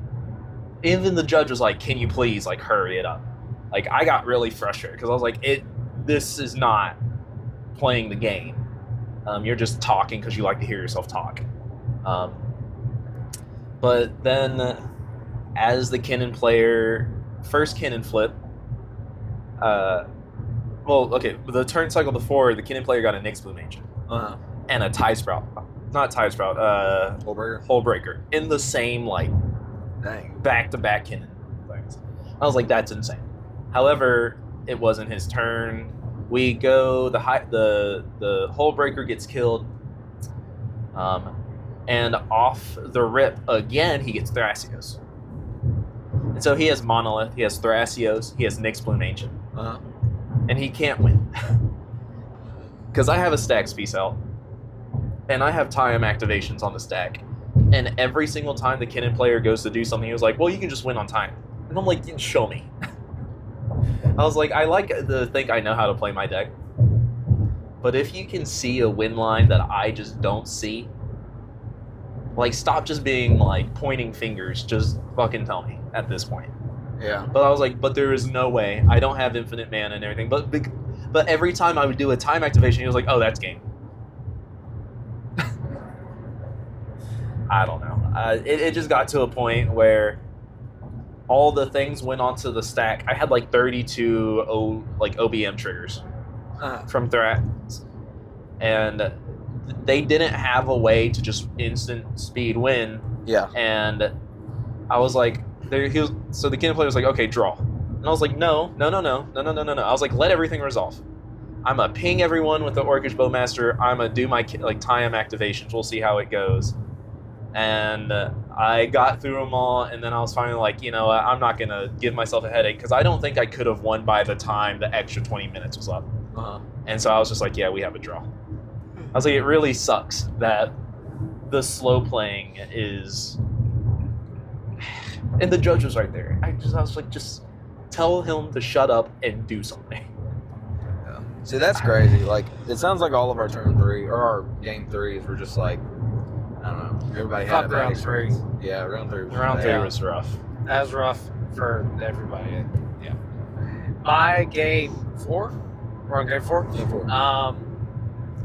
Even the judge was like, "Can you please like hurry it up?" Like I got really frustrated because I was like, this is not playing the game. You're just talking because you like to hear yourself talk. But then, as the Kinnan player, first Kinnan flip. The turn cycle before, the Kinnan player got a Nyx Bloom Ancient and a Tie Sprout. Not Tie Sprout, Hole Breaker. In the same, like, Dang. back-to-back Kinnan things. I was like, that's insane. However, it wasn't his turn. We go, the Hole Breaker gets killed. And off the rip, again, he gets Thrasios. And so he has Monolith, he has Thrasios, he has Nyx Bloom Ancient. And he can't win. Because I have a stack Speed Cell, and I have time activations on the stack. And every single time the Kinnan player goes to do something, he was like, "Well, you can just win on time." And I'm like, "Show me." I was like, I like to think I know how to play my deck. But if you can see a win line that I just don't see, like, stop just being, like, pointing fingers. Just fucking tell me at this point. Yeah. But I was like, but there is no way. I don't have infinite mana and everything. But every time I would do a time activation, he was like, "Oh, that's game." I don't know. It just got to a point where all the things went onto the stack. I had like 32 OBM triggers from threats, and they didn't have a way to just instant speed win. Yeah. And I was like, so the Kingdom player was like, okay, draw. And I was like, no. I was like, let everything resolve. I'm gonna ping everyone with the Orcish Bowmaster. I'm gonna do my like time activations. We'll see how it goes. And I got through them all, and then I was finally like, you know what, I'm not gonna give myself a headache because I don't think I could have won by the time the extra 20 minutes was up. And so I was just like, yeah, we have a draw. I was like, it really sucks that the slow playing is, and the judge was right there. I was like, just tell him to shut up and do something. Yeah. See, that's crazy. Like, it sounds like all of our turn 3 or our game 3s were just like, I don't know. Everybody had a bad round experience. 3. Yeah, round 3. Round 3 was rough. That was rough for everybody. Yeah. My game 4. We're on game 4. Game 4.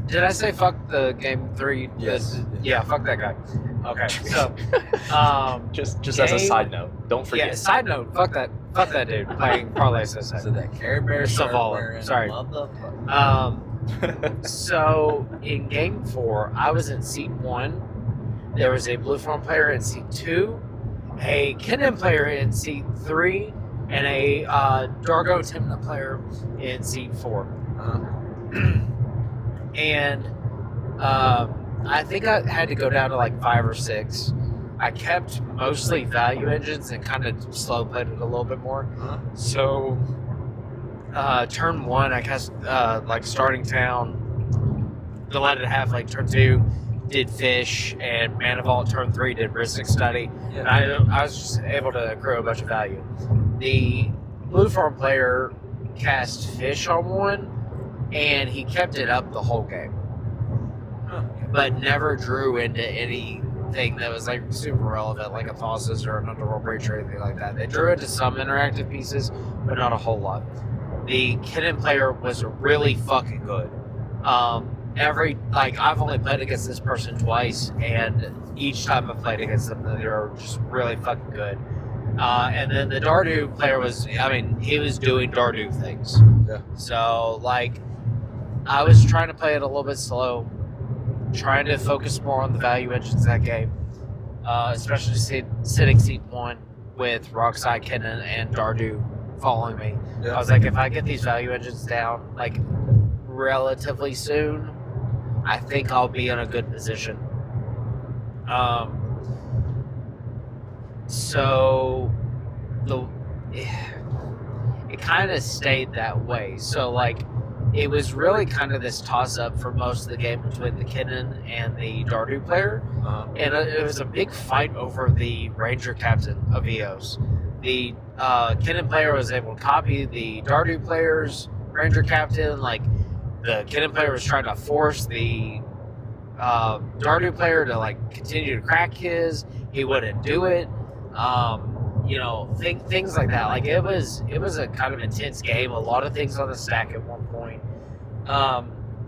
Did I say fuck the game 3? Yes. Yeah, fuck that guy. Okay, so just as a side note, don't forget. Yeah, side note, fuck that dude playing parlay system. So that Care Bear shirt wearing Sorry. motherfucker. So in game 4, I was in seat 1. There was a Blue Farm player in seat 2, a Kennen player in seat 3, and a Dargo Timna player in seat 4. And I think I had to go down to like 5 or 6. I kept mostly value engines and kind of slow played it a little bit more. So turn 1, I cast like starting town, delighted to have like turn 2 did fish, and Mana Vault turn 3 did Ristic Study. And I was just able to accrue a bunch of value. The Blue Farm player cast fish on 1, and he kept it up the whole game, but never drew into anything that was like super relevant, like a Thossus or an Underworld Breach or anything like that. They drew into some interactive pieces, but not a whole lot. The Kennen player was really fucking good. I've only played against this person twice, and each time I've played against them, they were just really fucking good. And then the Dardu player he was doing Dardu things. Yeah. So, like, I was trying to play it a little bit slow, trying to focus more on the value engines that game, especially sitting seat 1 with Rockside, Kennen, and Dardu following me. Yeah. I was like, if I get these value engines down, like, relatively soon, I think I'll be in a good position. So it kind of stayed that way. So like it was really kind of this toss up for most of the game between the Kennen and the Dardu player, and it was a big fight over the Ranger captain of EOS. The Kennen player was able to copy the Dardu player's Ranger captain. Like the Kennen player was trying to force the Dardu player to like continue to crack his. He wouldn't do it. Things like that. Like it was a kind of intense game. A lot of things on the stack at one point.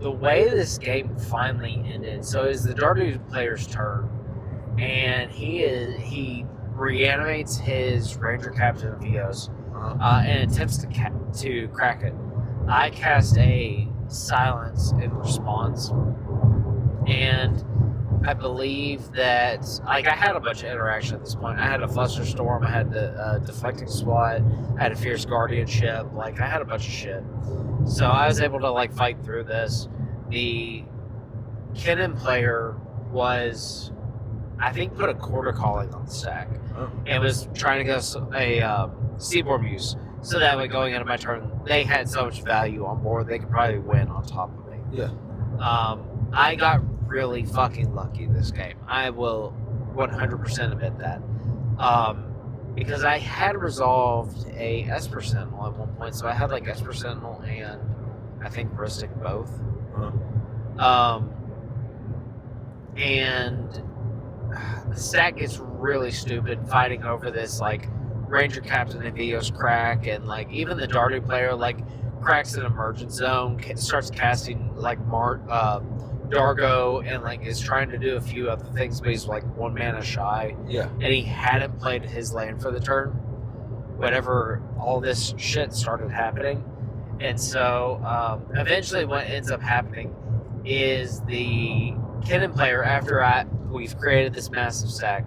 The way this game finally ended. So is the Dardu player's turn, and he reanimates his Ranger captain of EOS and attempts to crack it. I cast a silence in response, and I believe that I had a bunch of interaction at this point. I had a Flusterstorm, I had the deflecting SWAT, I had a fierce guardianship, like I had a bunch of shit. So I was able to like fight through this. The Kennen player was, I think, put a quarter calling on the stack and was trying to get a Seaboard Muse. So that way, going into my turn, they had so much value on board, they could probably win on top of me. Yeah. I got really fucking lucky this game. I will 100% admit that. Because I had resolved a Esper Sentinel at one point, so I had like Esper Sentinel and I think Ristic both. And the stack gets really stupid fighting over this like Ranger Captain of EOS crack, and like even the Dardu player like cracks an emergent zone, starts casting like Dargo, and like is trying to do a few other things, but he's like 1 mana shy. Yeah. And he hadn't played his land for the turn. whenever all this shit started happening. And so eventually what ends up happening is the Kennen player, after we've created this massive stack,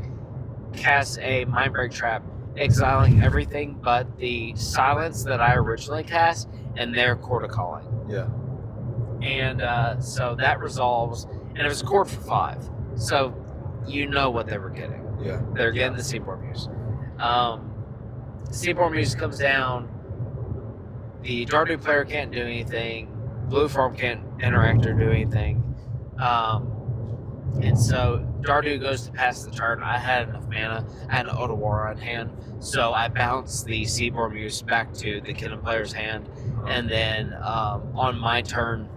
casts a Mind Break Trap, exiling everything but the silence that I originally cast and their Chord of Calling. Yeah. And so that resolves, and it was a chord for 5. So you know what they were getting. Yeah. They're getting the Seaboard Muse. Seaboard Muse comes down. The Dardu player can't do anything. Blue Farm can't interact or do anything. And so Dardu goes to pass the turn. I had enough mana. I had an Otawara in hand. So I bounced the Seaboard Muse back to the Kennen player's hand. And then on my turn,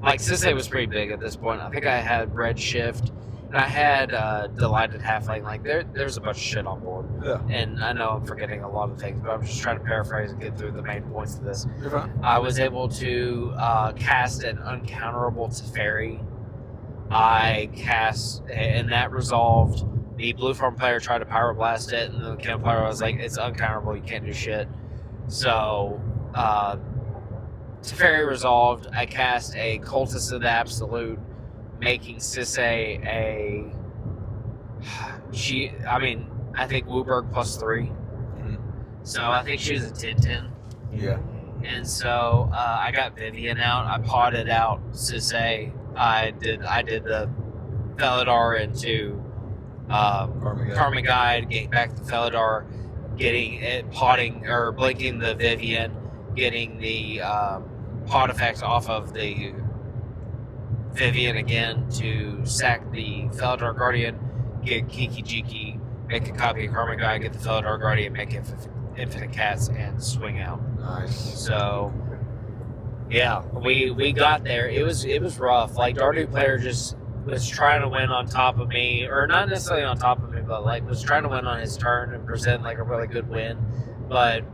like Sisei was pretty big at this point. I think I had Red Shift, and I had Delighted Halfling. Like there's a bunch of shit on board. Yeah. And I know I'm forgetting a lot of things, but I'm just trying to paraphrase and get through the main points of this. You're fine. I was able to cast an uncounterable Teferi. I cast, and that resolved. The Blue Farm player tried to Pyro Blast it, and the Kennen player was like, it's uncounterable, you can't do shit. So Teferi resolved. I cast a Cultist of the Absolute, making Sisei I think Wooburg +3. So I think she was a 10-10. Yeah. And so I got Vivian out. I potted out Sisei. I did the Felidar into Karma Guide, getting back the Felidar, getting it potting or blinking the Vivian, getting the pot effects off of the Vivian again to sack the Felidar Guardian, get Kiki Jiki, make a copy of Karma Guide, get the Felidar Guardian, make Infinite Cats, and swing out. Nice. So yeah, we got there. It was rough. Like Dardu player just was trying to win on top of me, or not necessarily on top of me, but like was trying to win on his turn and present like a really good win. But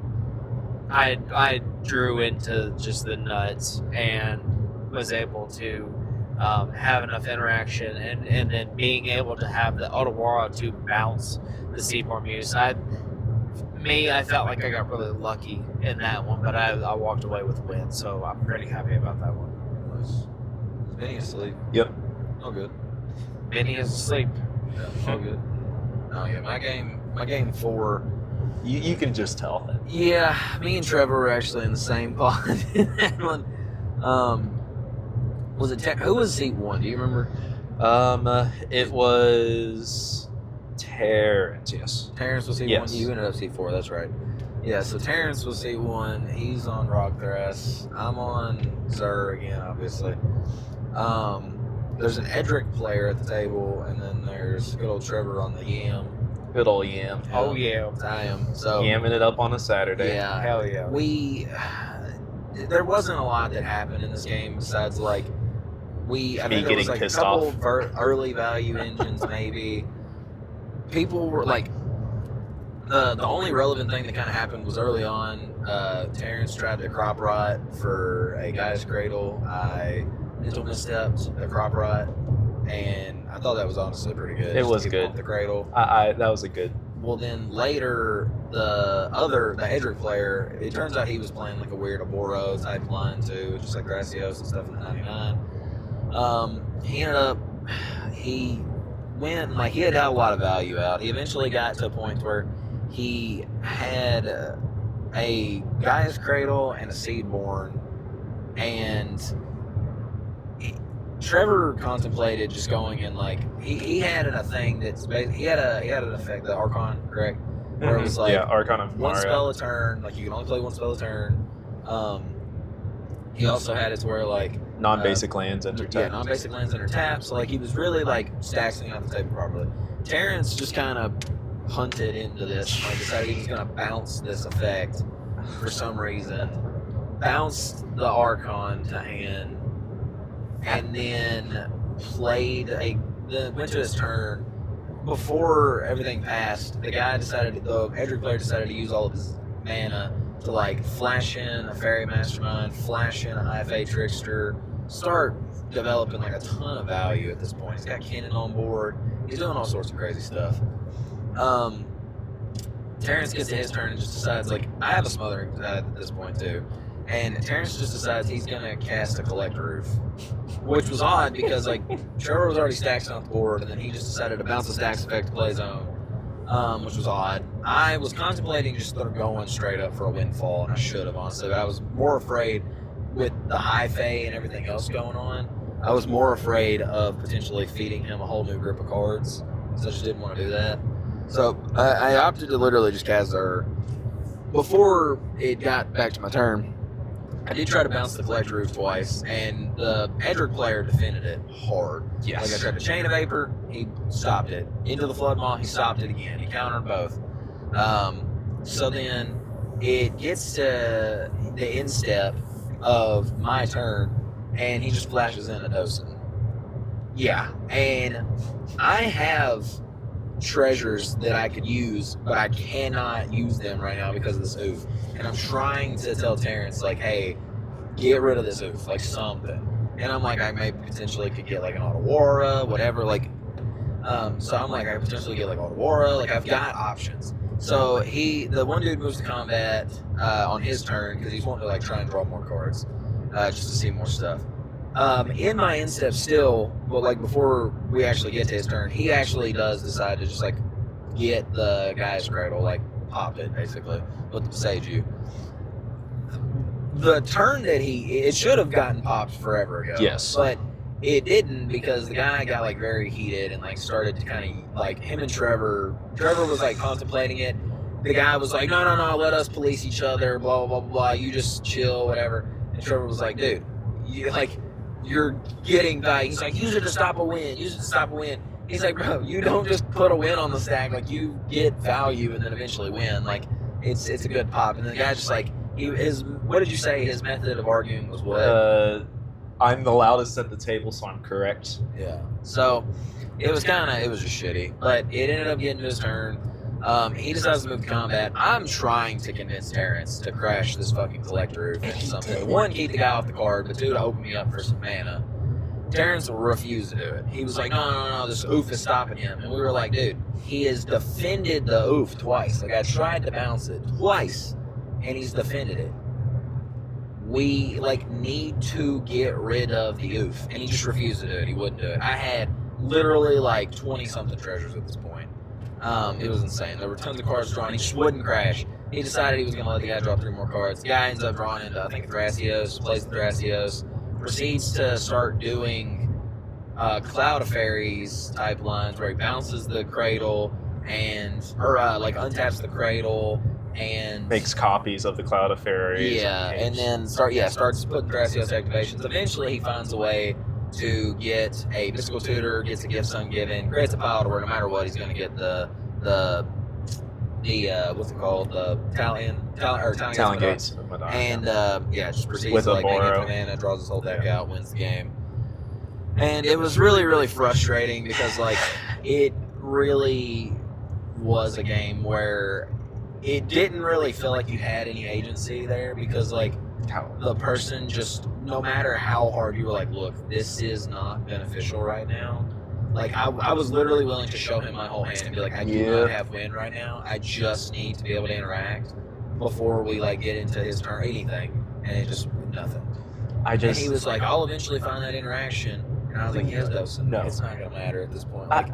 I drew into just the nuts and was able to have enough interaction, and then being able to have the Otawara to bounce the Seaboard Muse. I felt like I got really lucky in that one, but I walked away with a win, so I'm pretty happy about that one. Nice. Is Benny asleep? Yep. All good. Benny is asleep. Yeah, all good. Oh yeah, my game 4. You can just tell. Yeah, me and Trevor were actually in the same pod in that one. Was it who was seat 1? Do you remember? It was Terrence. Yes. Terrence was seat Yes. 1. You ended up seat 4. That's right. Yeah. So Terrence was seat 1. He's on Rockthrass. I'm on Zur again, obviously. There's an Edric player at the table, and then there's good old Trevor on the Yam. Good old Yam. Oh yeah, I am. So Yamming it up on a Saturday. yeah. hell yeah. There wasn't a lot that happened in this game besides like I think there was getting like a pissed couple off. early value engines maybe. People were like the only relevant thing that kind of happened was early on. Terrence tried to crop rot for a Guy's Cradle. I mental misstepped the crop rot, and I thought that was honestly pretty good. It just was to get good. off the Cradle. That was a good. Well, then later, the Edric player, it turns out he was playing like a weird Oboro type line too, just like Gracios and stuff in the 99. He went, like, he had a lot of value out. He eventually got to a point where he had a Gaia's Cradle and a Seedborn, and Trevor contemplated just going in like he had a thing that's he had an effect, the Archon, correct? Where it was like Archon of one Mario. spell a turn, like you can only play one spell a turn. He also had it where like Non-basic lands enter yeah, tap. non-basic lands under tap. So like he was really like stacking out the table properly. Terrence just kind of hunted into this, like decided he was gonna bounce this effect for some reason. Bounced the Archon to hand, and then went to his turn. Before everything passed, the Edric player decided to use all of his mana to like flash in a Fairy Mastermind, flash in a IFA Trickster, start developing like a ton of value at this point. He's got Kennen on board. He's doing all sorts of crazy stuff. Terrence gets to his turn and just decides, like, I have a smothering at this point, too. And Terrence just decides he's going to cast a Collector Roof, which was odd because, like, Trevor was already stacked on the board, and then he just decided to bounce the stacks effect to play zone, which was odd. I was contemplating just going straight up for a windfall, and I should have, honestly. But I was more afraid with the high fae and everything else going on. I was more afraid of potentially feeding him a whole new group of cards, so I just didn't want to do that. So I opted to literally just cast her. Before it got back to my turn, I did try to bounce the Collector Roof twice, and the Edric player defended it hard. Yes. Like, I tried to Chain of Vapor, he stopped it. Into the Flood Maw, he stopped it again. He countered both. So then it gets to the instep of my turn, and he just flashes in a Dosen. Yeah, and I have treasures that I could use, but I cannot use them right now because of this oof. And I'm trying to tell Terrence, like, hey, get rid of this oof, like something. And I'm like, I may potentially could get like an Autowara, whatever, like, so I'm like, I could potentially get like Autowara, like I've got options. So the one dude moves to combat on his turn because he's wanting to like try and draw more cards, just to see more stuff. In my instep still, but like before we actually get to his turn, he actually does decide to just like get the guy's cradle, like pop it basically with the Seiju. The turn that it should have gotten popped forever ago. Yes. But it didn't because the guy got like very heated and like started to kind of like him and Trevor was like contemplating it. The guy was like, no, let us police each other, blah, blah, blah, blah, you just chill, whatever. And Trevor was like, dude, you're getting value. He's like, use it to stop a win. He's like, bro, you don't just put a win on the stack. Like, you get value and then eventually win. Like, it's a good pop. And the guy just like, what did you say? His method of arguing was what? I'm the loudest at the table, so I'm correct. Yeah. So it was just shitty. But it ended up getting to his turn. He decides to move to combat. I'm trying to convince Terrence to crash this fucking Collector Roof into something. One, keep the guy off the card, but two, to open me up for some mana. Terrence refused to do it. He was like, no, this oof is stopping him. And we were like, dude, he has defended the oof twice. Like, I tried to bounce it twice, and he's defended it. We, like, need to get rid of the oof. And he just refused to do it. He wouldn't do it. I had literally, like, 20-something treasures at this point. It was insane. There were tons of cards drawn. He just wouldn't crash. He decided he was going to let the guy draw 3 more cards. The guy ends up drawing into, I think, Thrasios, plays the Thrasios, proceeds to start doing Cloud of Fairies type lines where he bounces the Cradle untaps the Cradle and Makes copies of the Cloud of Fairies. Yeah, and then starts putting Thrasios activations. Eventually, he finds a way to get a Mystical Tutor, gets a Gifts Ungiven, creates a pile to where no matter what, he's going to get the what's it called? The Talon Gates. And just proceeds With to like a make Boro. it mana, draws his whole deck out, wins the game. And it was really, really frustrating because like it really was a game where it didn't really feel like you had any agency there because like the person just, no matter how hard you were like, look, this is not beneficial right now. Like, I was literally willing to show him my whole hand and be like, I do not have win right now. I just need to be able to interact before we, like, get into his turn or anything. And it just, nothing. And he was like, I'll eventually find that interaction. And I was like, yes, Dosen. No. It's not going to matter at this point. Like,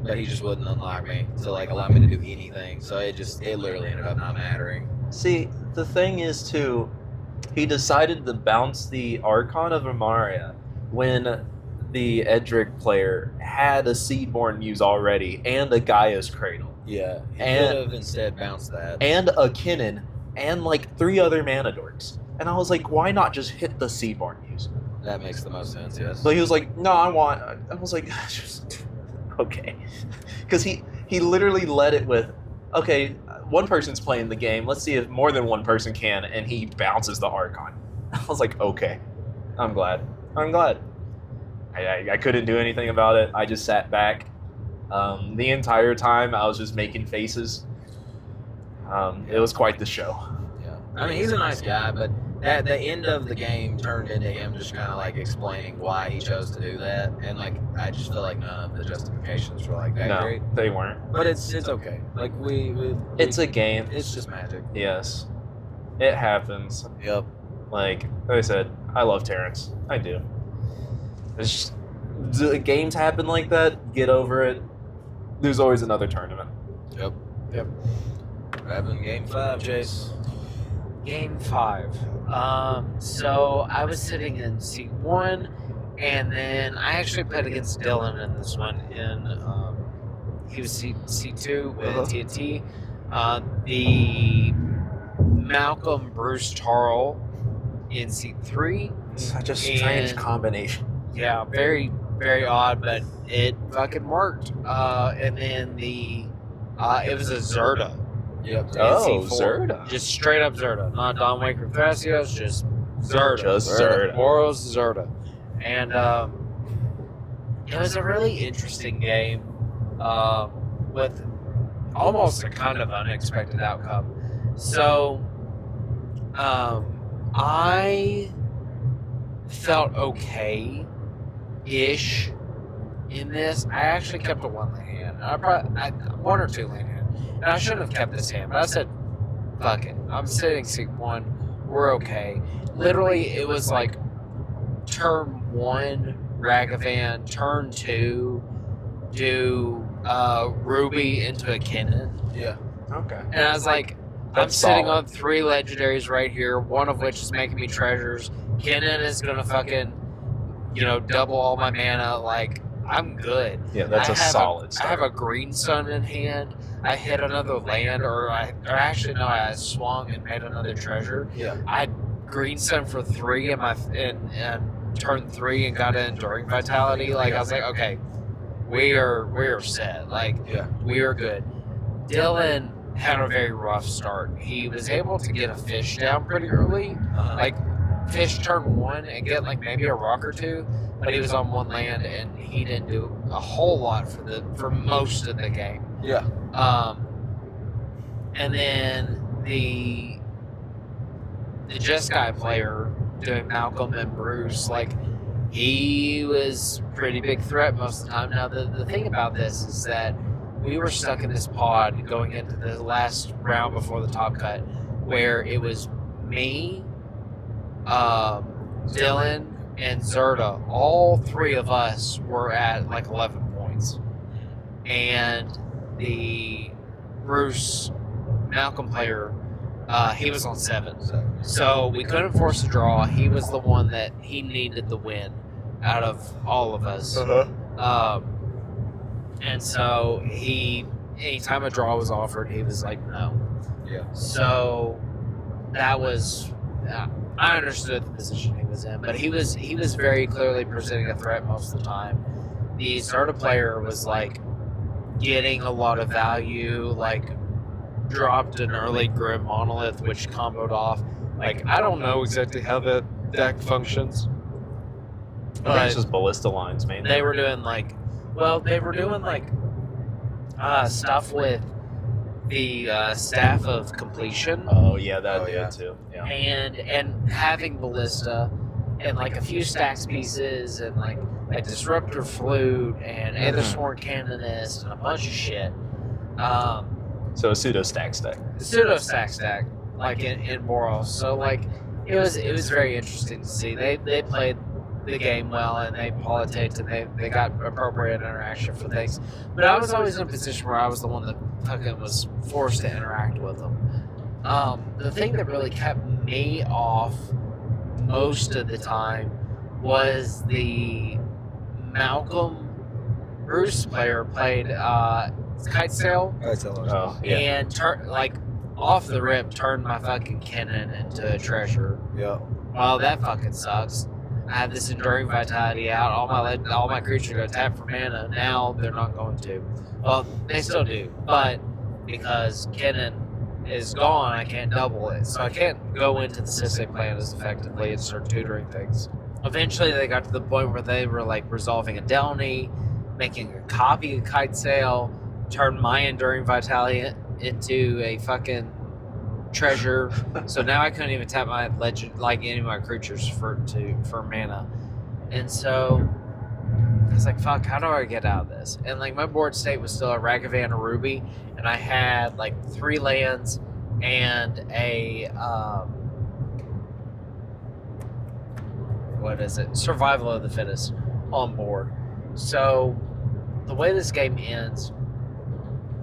but he just wouldn't unlock me to, like, allow me to do anything. So it literally ended up not mattering. See, the thing is, too, he decided to bounce the Archon of Amaria when the Edric player had a Seedborn Muse already and a Gaia's Cradle. Yeah, he And- could have instead bounced that. And a Kinnan and like 3 other mana dorks. And I was like, why not just hit the Seedborn Muse? That makes the most sense, yes. So he was like, no, I was like, just, okay. Because he literally led it with, okay, one person's playing the game, let's see if more than one person can, and he bounces the Archon. I was like, okay, I'm glad. I couldn't do anything about it. I just sat back. The entire time I was just making faces. It was quite the show. Yeah. I mean, he's a nice guy, but at the end of the game turned into him just kind of like explaining why he chose to do that, and like I just feel like none of the justifications were like that No, great. they weren't. But it's okay. Like we It's a game. It's just magic. Yes, it happens. Yep. Like I said, I love Terrence. I do. It's just the games happen like that. Get over it. There's always another tournament. Yep. Having game 5, Chase. Game 5. So I was sitting in seat 1, and then I actually played against Dylan in this one. He was seat 2 with TNT. The Malcolm Bruce Tarl in seat 3. Such a strange And- combination. Yeah, very, very odd, but it fucking worked. And then it was a Zerda. Yep. Oh, NC4. Zerda. Just straight up Zerda. Not Don Waker Thrasios, just Zerda. Just Zerda. Boros Zerda. And it was a really interesting game with almost a kind of unexpected outcome. So I felt okay-ish in this. I actually kept a 1 lane hand. One or 2 lane hand. And I shouldn't have kept this hand, but I said, fuck it. I'm sitting seat 1. We're okay. Literally, it was like turn 1, Ragavan, turn 2, do Ruby into a Kennen. Yeah. Okay. And I was like, I'm That's sitting solid. on 3 legendaries right here, one of which is making me treasures. Kennen is going to fucking, double all my mana. Like, I'm good. Yeah, that's I a have solid I start. have a green sun in hand. I hit another land, I swung and made another treasure. Yeah. I green sun for 3 and turned 3 and got an enduring vitality. Like I was like, okay, we are set. Like Yeah. we are good. Dylan had a very rough start. He was able to get a fish down pretty early, like fish turn 1 and get like maybe a rock or 2, but he was on 1 land and he didn't do a whole lot for most of the game. Yeah. And then the Jeskai player doing Malcolm and Bruce, like he was pretty big threat most of the time. Now the thing about this is that we were stuck in this pod going into the last round before the top cut, where it was me, Dylan, and Zerda. All 3 of us were at like 11 points, and the Bruce Malcolm player, he was on 7. So we couldn't force a draw. He was the one that he needed the win out of all of us. And so anytime a draw was offered, he was like, no. Yeah. So that was, I understood the position he was in, but he was very clearly presenting a threat most of the time. The Zerda player was like getting a lot of value, like dropped an early Grim Monolith, which comboed off. Like, I don't know exactly how that deck functions. I think it's just ballista lines, man. They were doing stuff with the staff of completion, Oh yeah, that Oh, did yeah. too. Yeah. and having ballista and like a few stacks pieces and like a disruptor flute and Aethersworn Canonist and a bunch of shit. So a pseudo stack. Pseudo stack like in Boros. So like it was very interesting to see. They played the game well and they politicked and they got appropriate interaction for things. But I was always in a position where I was the one that fucking was forced to interact with them. The thing that really kept me off most of the time was the Malcolm Bruce player played Kite Sail Oh yeah. and off the rip turned my fucking Kennen into a treasure. Yeah. Well, that fucking sucks. I have this enduring vitality out. All my creatures go tap for mana. Now they're not going to. Well, they still do, but because Kennen is gone, I can't double it, so I can't go into the Sisay plan as effectively and start tutoring things. Eventually, they got to the point where they were like resolving a Delny, making a copy of Kite Sail, turned my enduring vitality into a fucking treasure. So now I couldn't even tap my legend, like any of my creatures for mana. And so I was like, fuck, how do I get out of this? And like my board state was still a Ragavan, a Ruby, and I had like 3 lands and a what is it? Survival of the Fittest on board. So the way this game ends,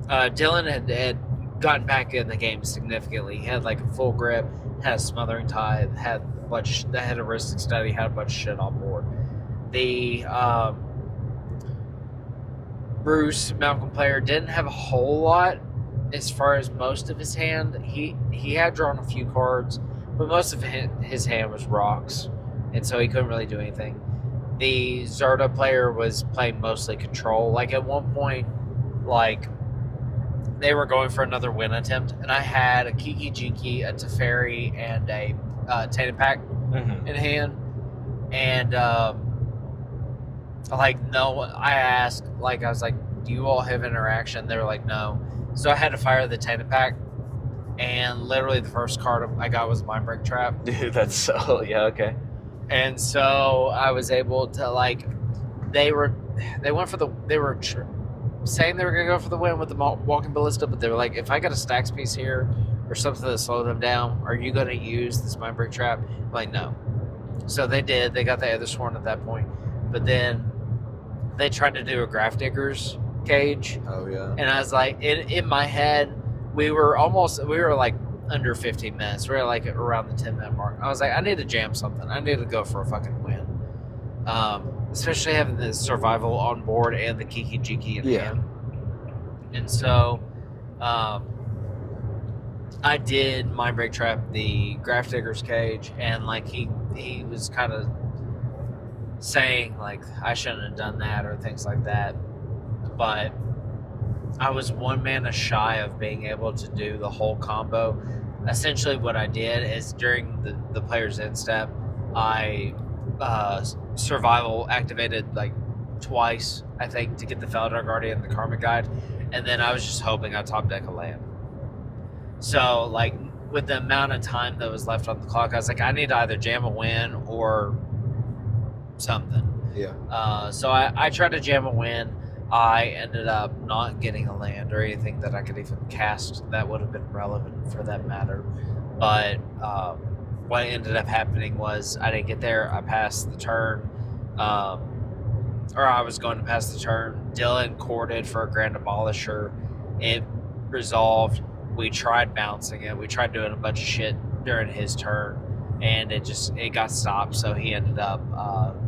Dylan had gotten back in the game significantly. He had like a full grip, had a smothering tithe, had a bunch, that had a heuristic study, had a bunch of shit on board. The Bruce Malcolm player didn't have a whole lot as far as most of his hand. He had drawn a few cards, but most of his hand was rocks, and so he couldn't really do anything. The Zarda player was playing mostly control. Like at one point, like they were going for another win attempt, and I had a Kiki Jiki, a Teferi, and a Tainted Pack in hand, and I asked, like, I was like, do you all have interaction? They were like, no. So I had to fire the Tainted Pack, and literally the first card I got was Mindbreak Trap. Dude, that's so, yeah, okay. And so I was able to, like, they were saying they were going to go for the win with the Walking Ballista, but they were like, if I got a stacks piece here or something to slow them down, are you going to use this Mindbreak Trap? I'm like, no. So they did. They got the other Sworn at that point. But then they tried to do a Grafdigger's cage. Oh, yeah. And I was like, in my head, we were like under 15 minutes. We were like around the 10-minute mark. I was like, I need to jam something. I need to go for a fucking win. Especially having the survival on board and the Kiki Jiki in hand. And so I did Mindbreak Trap the Grafdigger's cage, and like he was kind of saying like I shouldn't have done that or things like that, but I was 1 mana shy of being able to do the whole combo. Essentially what I did is during the player's end step, I survival activated like twice, I think, to get the Feldar Guardian and the Karmic Guide, and then I was just hoping I top deck a land. So like with the amount of time that was left on the clock, I was like, I need to either jam a win or something. Yeah. So I tried to jam a win. I ended up not getting a land or anything that I could even cast that would have been relevant for that matter. But what ended up happening was I didn't get there. I passed the turn, or I was going to pass the turn. Dylan courted for a Grand Abolisher. It resolved. We tried bouncing it. We tried doing a bunch of shit during his turn, and it got stopped. So he ended up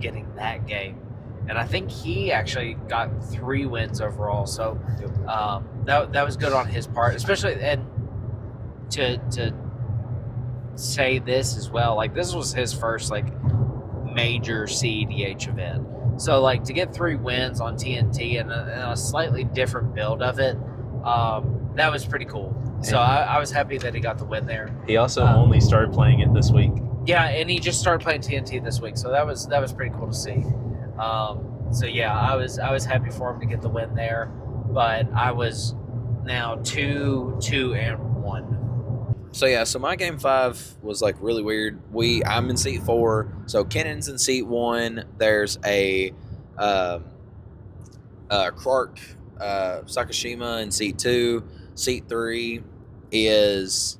getting that game. And I think he actually got 3 wins overall. So that was good on his part, especially, and to say this as well, like this was his first like major cEDH event. So like to get 3 wins on TNT and a slightly different build of it, that was pretty cool. So I was happy that he got the win there. He also only started playing it this week. Yeah, and he just started playing TNT this week, so that was pretty cool to see. So yeah, I was happy for him to get the win there, but I was now 2-2-1. So yeah, so my game 5 was like really weird. I'm in seat 4, so Kennan's in seat 1. There's a Clark Sakashima in seat 2. Seat 3 is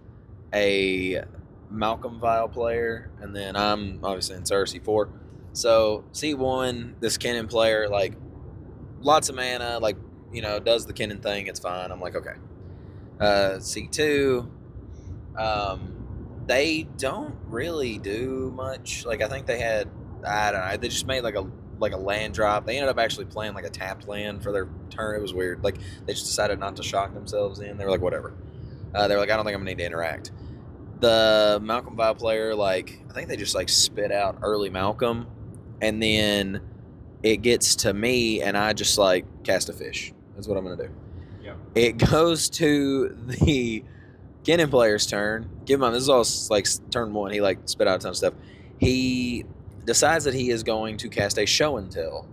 a Malcolm Vile player, and then I'm obviously in Cersei 4. So seat 1, this Kennan player, like lots of mana, like, you know, does the Kennan thing, it's fine. I'm like, okay. Seat 2, they don't really do much. Like I think they had, I don't know, they just made like a land drop. They ended up actually playing like a tapped land for their turn. It was weird. Like they just decided not to shock themselves in. They were like, whatever. They were like, I don't think I'm gonna need to interact. The Malcolm Vile player, like I think they just like spit out early Malcolm, and then it gets to me, and I just like cast a fish. That's what I'm gonna do. Yeah. It goes to the Kennan player's turn. Give him, this is all like turn 1. He like spit out a ton of stuff. He decides that he is going to cast a show and tell,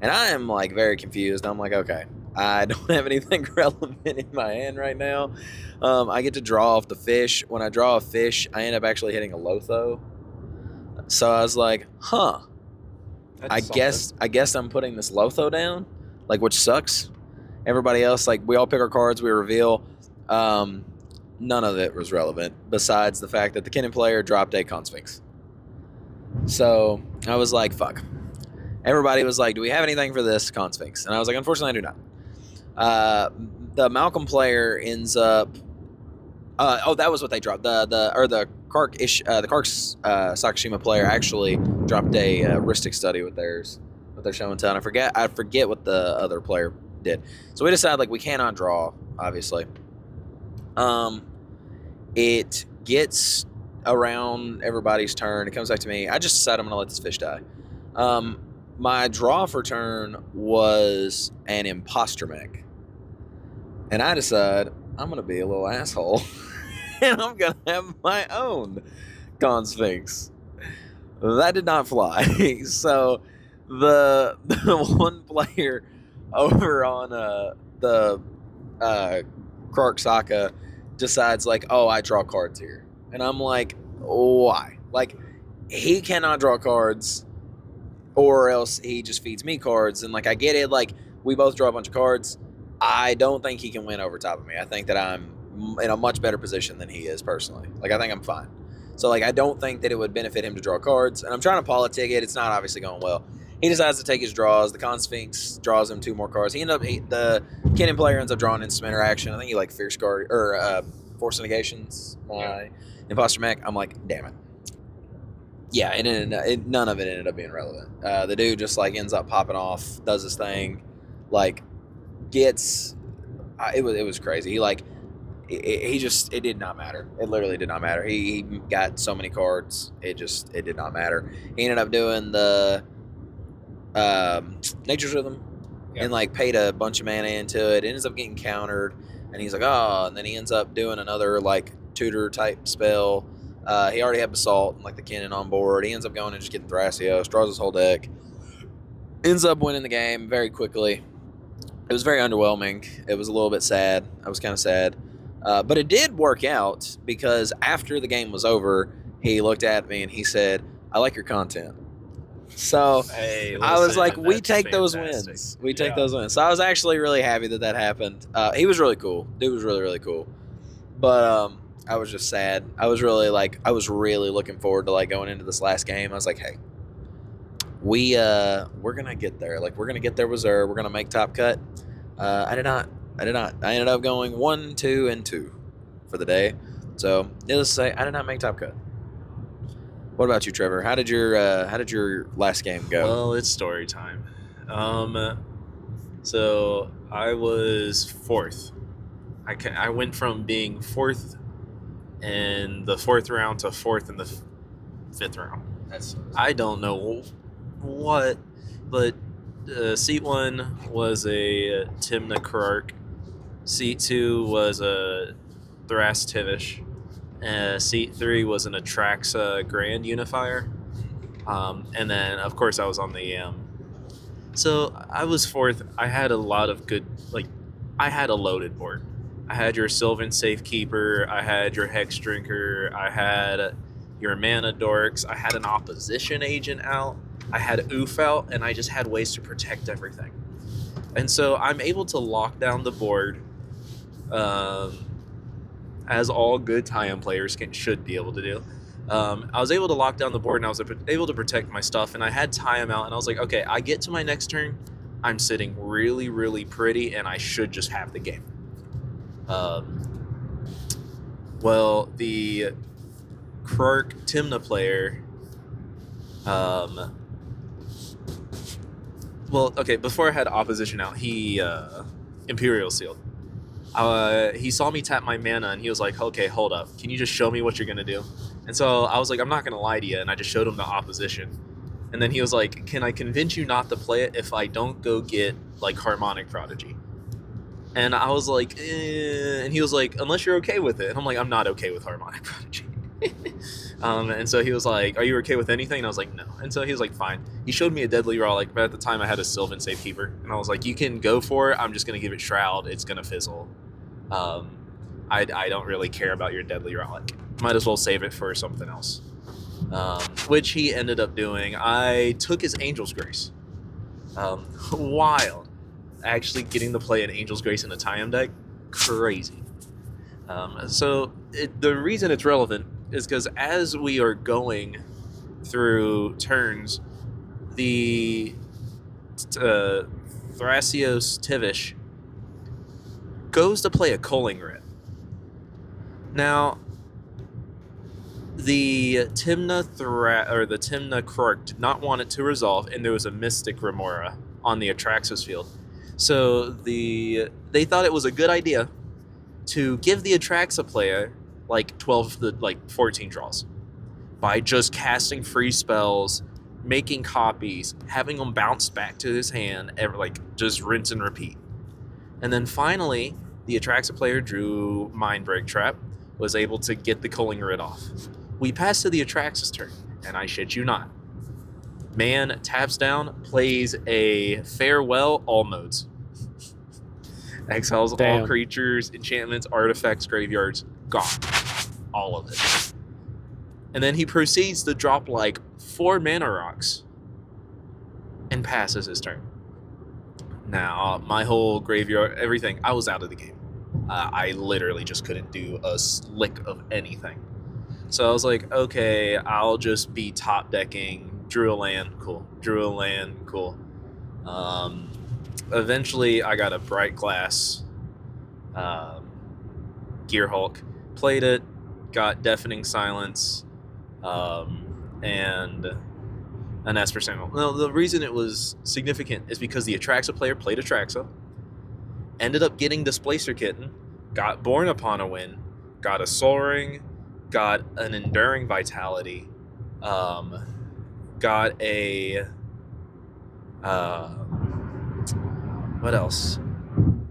and I am like very confused. I'm like, okay, I don't have anything relevant in my hand right now. I get to draw off the fish. When I draw a fish, I end up actually hitting a Lotho. So I was like, huh. I guess I'm putting this Lotho down, like, which sucks. Everybody else, like, we all pick our cards, we reveal. None of it was relevant besides the fact that the Kennen player dropped a Consphinx. So I was like, fuck. Everybody was like, do we have anything for this Consphinx? And I was like, unfortunately, I do not. The Malcolm player ends up. That was what they dropped. The Kark Sakashima player actually dropped a Ristic study with their show and tell. I forget what the other player did. So we decided, like, we cannot draw, obviously. It gets around everybody's turn. It comes back to me. I just decided I'm gonna let this fish die. My draw for turn was an imposter mech, and I decide I'm gonna be a little asshole, and I'm gonna have my own Consphinx. That did not fly. So the one player over on the Kark Saka decides, like, oh, I draw cards here. And I'm like, why? Like, he cannot draw cards, or else he just feeds me cards. And, like, I get it. Like, we both draw a bunch of cards. I don't think he can win over top of me. I think that I'm in a much better position than he is, personally. Like, I think I'm fine. So, like, I don't think that it would benefit him to draw cards. And I'm trying to politic it. It's not obviously going well. He decides to take his draws. The Consphinx draws him 2 more cards. The Kennen player ends up drawing instant interaction. I think he, like, Fierce Guard, or Force Negations my Imposter Mech. I'm like, damn it. Yeah, and none of it ended up being relevant. The dude just, like, ends up popping off, does his thing, like, gets... it was crazy. He, like... It did not matter. It literally did not matter. He got so many cards. It did not matter. He ended up doing the Nature's Rhythm and, like, paid a bunch of mana into it. It ends up getting countered, and he's like, oh, and then he ends up doing another, like, tutor type spell. He already had Basalt and, like, the Kennen on board. He ends up going and just getting Thrasios, draws his whole deck, ends up winning the game very quickly. It was very underwhelming. It was a little bit sad. I was kind of sad. But it did work out, because after the game was over, he looked at me and he said, I like your content. So Hey, I was listen, like, we that's take those fantastic. wins. We take those wins. So I was actually really happy that happened. He was really cool. Dude was really, really cool. But I was just sad. I was really looking forward to, like, going into this last game. I was like, hey, we're gonna get there. Like, we're gonna get there reserve. We're gonna make top cut. I did not. I ended up going 1, 2, and 2 for the day. So needless to say, I did not make top cut. What about you, Trevor? How did your last game go? Well, it's story time. So I was 4th. I went from being 4th in the 4th round to 4th in the 5th round. I don't know what, but seat 1 was a Timna Kark. Seat 2 was a Thras Tivish. Seat 3 was an Atraxa Grand Unifier. And then, of course, I was on the EM. So I was 4th. I had a lot of good, like, I had a loaded board. I had your Sylvan Safekeeper. I had your Hex Drinker. I had your Mana Dorks. I had an Opposition Agent out. I had Oof out, and I just had ways to protect everything. And so I'm able to lock down the board, as all good tie-in players should be able to do. I was able to lock down the board, and I was able to protect my stuff, and I had tie-in out, and I was like, okay, I get to my next turn, I'm sitting really, really pretty, and I should just have the game. Well, the Kark Timna player, well, okay, before I had opposition out, he Imperial Sealed. He saw me tap my mana, and he was like, okay, hold up. Can you just show me what you're going to do? And so I was like, I'm not going to lie to you, and I just showed him the opposition. And then he was like, can I convince you not to play it if I don't go get, like, Harmonic Prodigy? And I was like, and he was like, unless you're okay with it. And I'm like, I'm not okay with Harmonic Prodigy. And so he was like, "Are you okay with anything?" And I was like, "No." And so he was like, "Fine." He showed me a deadly raw. Like, but at the time I had a Sylvan Safekeeper, and I was like, "You can go for it. I'm just gonna give it Shroud. It's gonna fizzle. I don't really care about your deadly relic. Might as well save it for something else." Which he ended up doing. I took his Angel's Grace. Wild. Actually getting to play an Angel's Grace in a Tyon deck, crazy. The reason it's relevant is because as we are going through turns, the Thrasios cEDH goes to play a Culling Writ. Now, the Timna Krark did not want it to resolve, and there was a Mystic Remora on the Atraxos field. So they thought it was a good idea to give the Atraxa player like 14 draws by just casting free spells, making copies, having them bounce back to his hand, just rinse and repeat. And then finally, the Atraxa player drew Mindbreak Trap, was able to get the Culling Writ off. We pass to the Atraxas turn, and I shit you not. Man taps down, plays a Farewell all modes. Exiles all creatures, enchantments, artifacts, graveyards, gone. All of it. And then he proceeds to drop like 4 mana rocks and passes his turn. Now, my whole graveyard, everything, I was out of the game. I literally just couldn't do a lick of anything. So I was like, okay, I'll just be top decking. Drew a land, cool. Drew a land, cool. Eventually, I got a Bright Glass Gearhulk. Played it, got Deafening Silence, and an Esper Sentinel. Now, the reason it was significant is because the Atraxa player played Atraxa, ended up getting Displacer Kitten, got Born Upon a Wind, got a Soul Ring, got an Enduring Vitality, got a what else?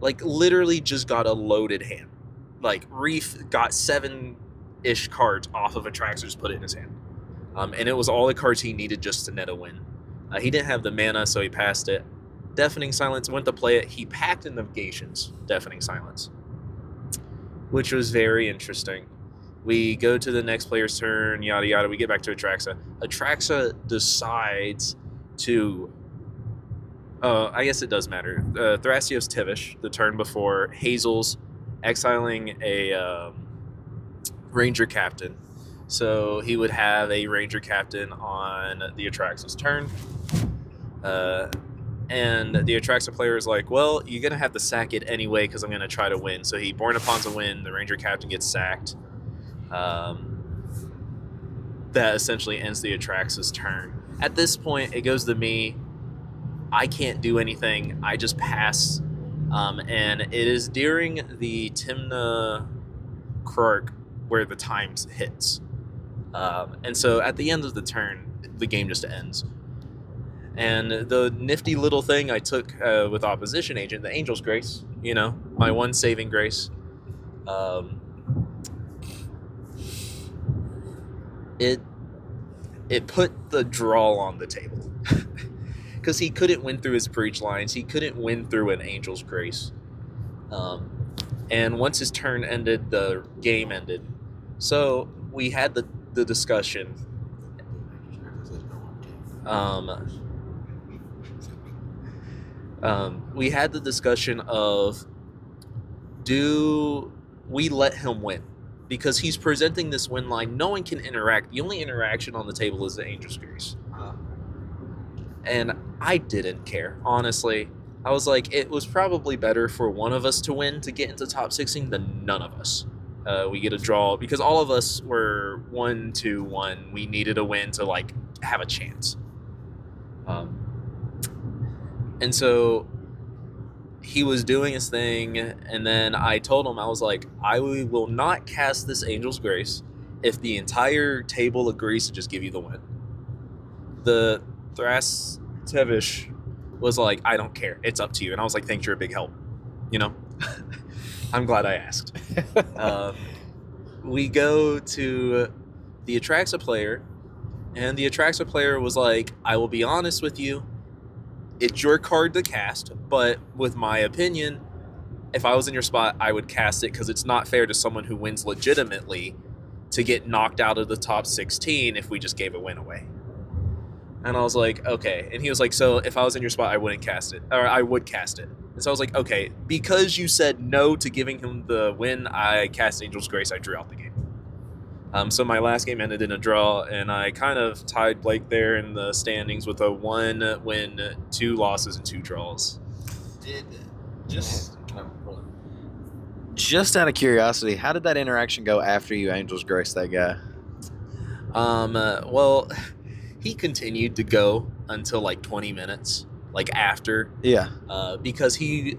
Like literally just got a loaded hand. Like Reef got 7-ish cards off of Atraxa, just put it in his hand. And it was all the cards he needed just to net a win. He didn't have the mana, so he passed it. Deafening Silence, went to play it. He packed in Negations, Deafening Silence, which was very interesting. We go to the next player's turn, yada yada. We get back to Atraxa. Atraxa decides to. I guess it does matter. Thrasios cEDH, the turn before, Hazel's exiling a Ranger Captain. So he would have a Ranger Captain on the Atraxa's turn. And the Atraxa player is like, well, you're going to have to sack it anyway because I'm going to try to win. So he Born Upon's a win. The Ranger Captain gets sacked. That essentially ends the Atraxa's turn. At this point, it goes to me. I can't do anything. I just pass. And it is during the Timna Krark where the time hits. And so at the end of the turn, the game just ends. And the nifty little thing I took with Opposition Agent, the Angel's Grace, my one saving grace, it put the draw on the table. Because he couldn't win through his breach lines. He couldn't win through an Angel's Grace. And once his turn ended, the game ended. So we had the discussion. We had the discussion of, do we let him win? Because he's presenting this win line. No one can interact. The only interaction on the table is the Angel's Grace. And I didn't care, honestly. I was like, it was probably better for one of us to win to get into top 16 than none of us. We get a draw because all of us were 1-1. We needed a win to have a chance. And so he was doing his thing, and then I told him, I was like, I will not cast this Angel's Grace if the entire table agrees to just give you the win. The Thrasios cEDH was like, I don't care. It's up to you. And I was like, thanks, you're a big help. I'm glad I asked. We go to the Atraxa player, and the Atraxa player was like, I will be honest with you, it's your card to cast, but with my opinion, if I was in your spot, I would cast it because it's not fair to someone who wins legitimately to get knocked out of the top 16 if we just gave a win away. And I was like, okay. And he was like, so if I was in your spot, I wouldn't cast it. Or I would cast it. And so I was like, okay, because you said no to giving him the win, I cast Angel's Grace. I drew out the game. So my last game ended in a draw, and I kind of tied Blake there in the standings with a 1 win, 2 losses, and 2 draws. Just out of curiosity, how did that interaction go after you Angel's Grace that guy? Well, he continued to go until like 20 minutes, like after. Yeah. Because he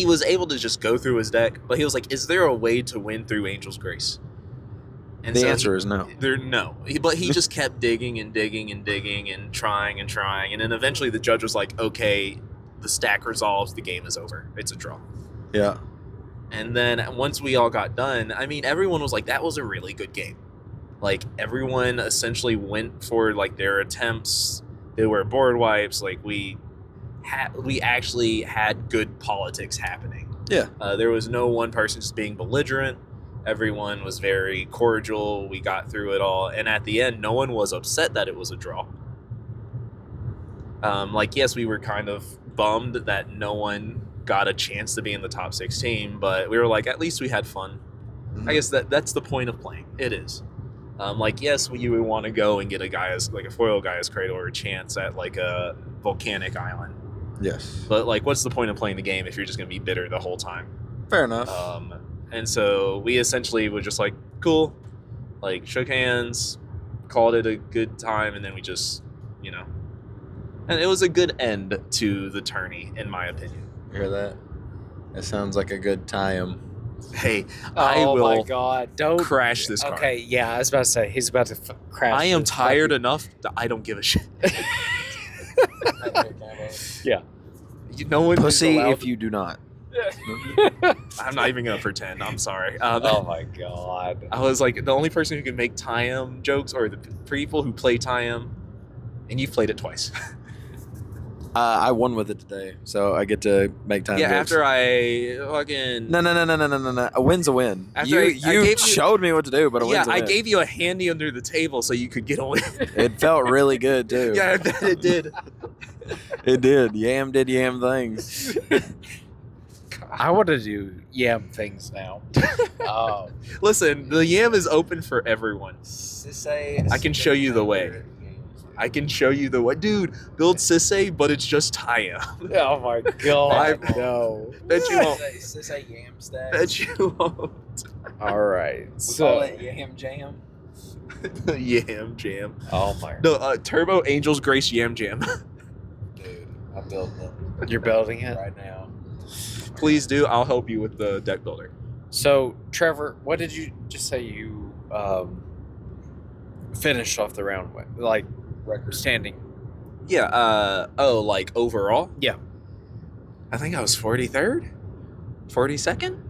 was able to just go through his deck, but he was like, is there a way to win through Angel's Grace? And The answer is no. No. But he just kept digging and digging and digging and trying. And then eventually the judge was like, okay, the stack resolves, the game is over. It's a draw. Yeah. And then once we all got done, I mean, everyone was like, that was a really good game. Like, everyone essentially went for, like, their attempts. They were board wipes. Like, we actually had good politics happening. Yeah. There was no one person just being belligerent. Everyone was very cordial. We got through it all. And at the end, no one was upset that it was a draw. Like, yes, we were kind of bummed that no one got a chance to be in the top 16, but we were like, at least we had fun. Mm-hmm. I guess that's the point of playing. It is. Like, yes, you would want to go and get a guy as, like, a foil guy as Cradle or a chance at, like, a volcanic island. Yes. But, like, what's the point of playing the game if you're just going to be bitter the whole time? Fair enough. And so we essentially were just like, cool, like, shook hands, called it a good time, and then we just, and it was a good end to the tourney, in my opinion. You hear that? That sounds like a good time. Hey, I will my God. Don't crash this car. Okay, yeah, I was about to say, he's about to crash. I am this tired fucking- enough that I don't give a shit. Yeah. No one is Pussy allowed if you do not. I'm not even gonna pretend. I'm sorry. Oh my God. I was like, the only person who can make Tayam jokes are the people who play Tayam, and you've played it twice. I won with it today, so I get to make time. Yeah, jokes. after I fucking No. A win's a win. After You I gave you- showed me what to do, but a win's a I win. gave you a handy under the table so you could get away. It felt really good too. Yeah, I bet it did. It did. Yam did yam things. I want to do yam things now. Oh. Listen, the yam is open for everyone. I can show you the way. I can show you the way. Dude, build Sisse, but it's just Tayam. Oh my God. I- No. Bet you won't. Is this a yam stack? Bet you won't. All right. We call So, it yam jam. Yam jam. oh my. No, Turbo Angels Grace Yam Jam. Dude, I'm building it You're building it? right now. Please do. I'll help you with the deck builder. So, Trevor, what did you just say you finished off the round with? Like, Record. standing. Yeah. Like overall? Yeah. I think I was 43rd, 42nd.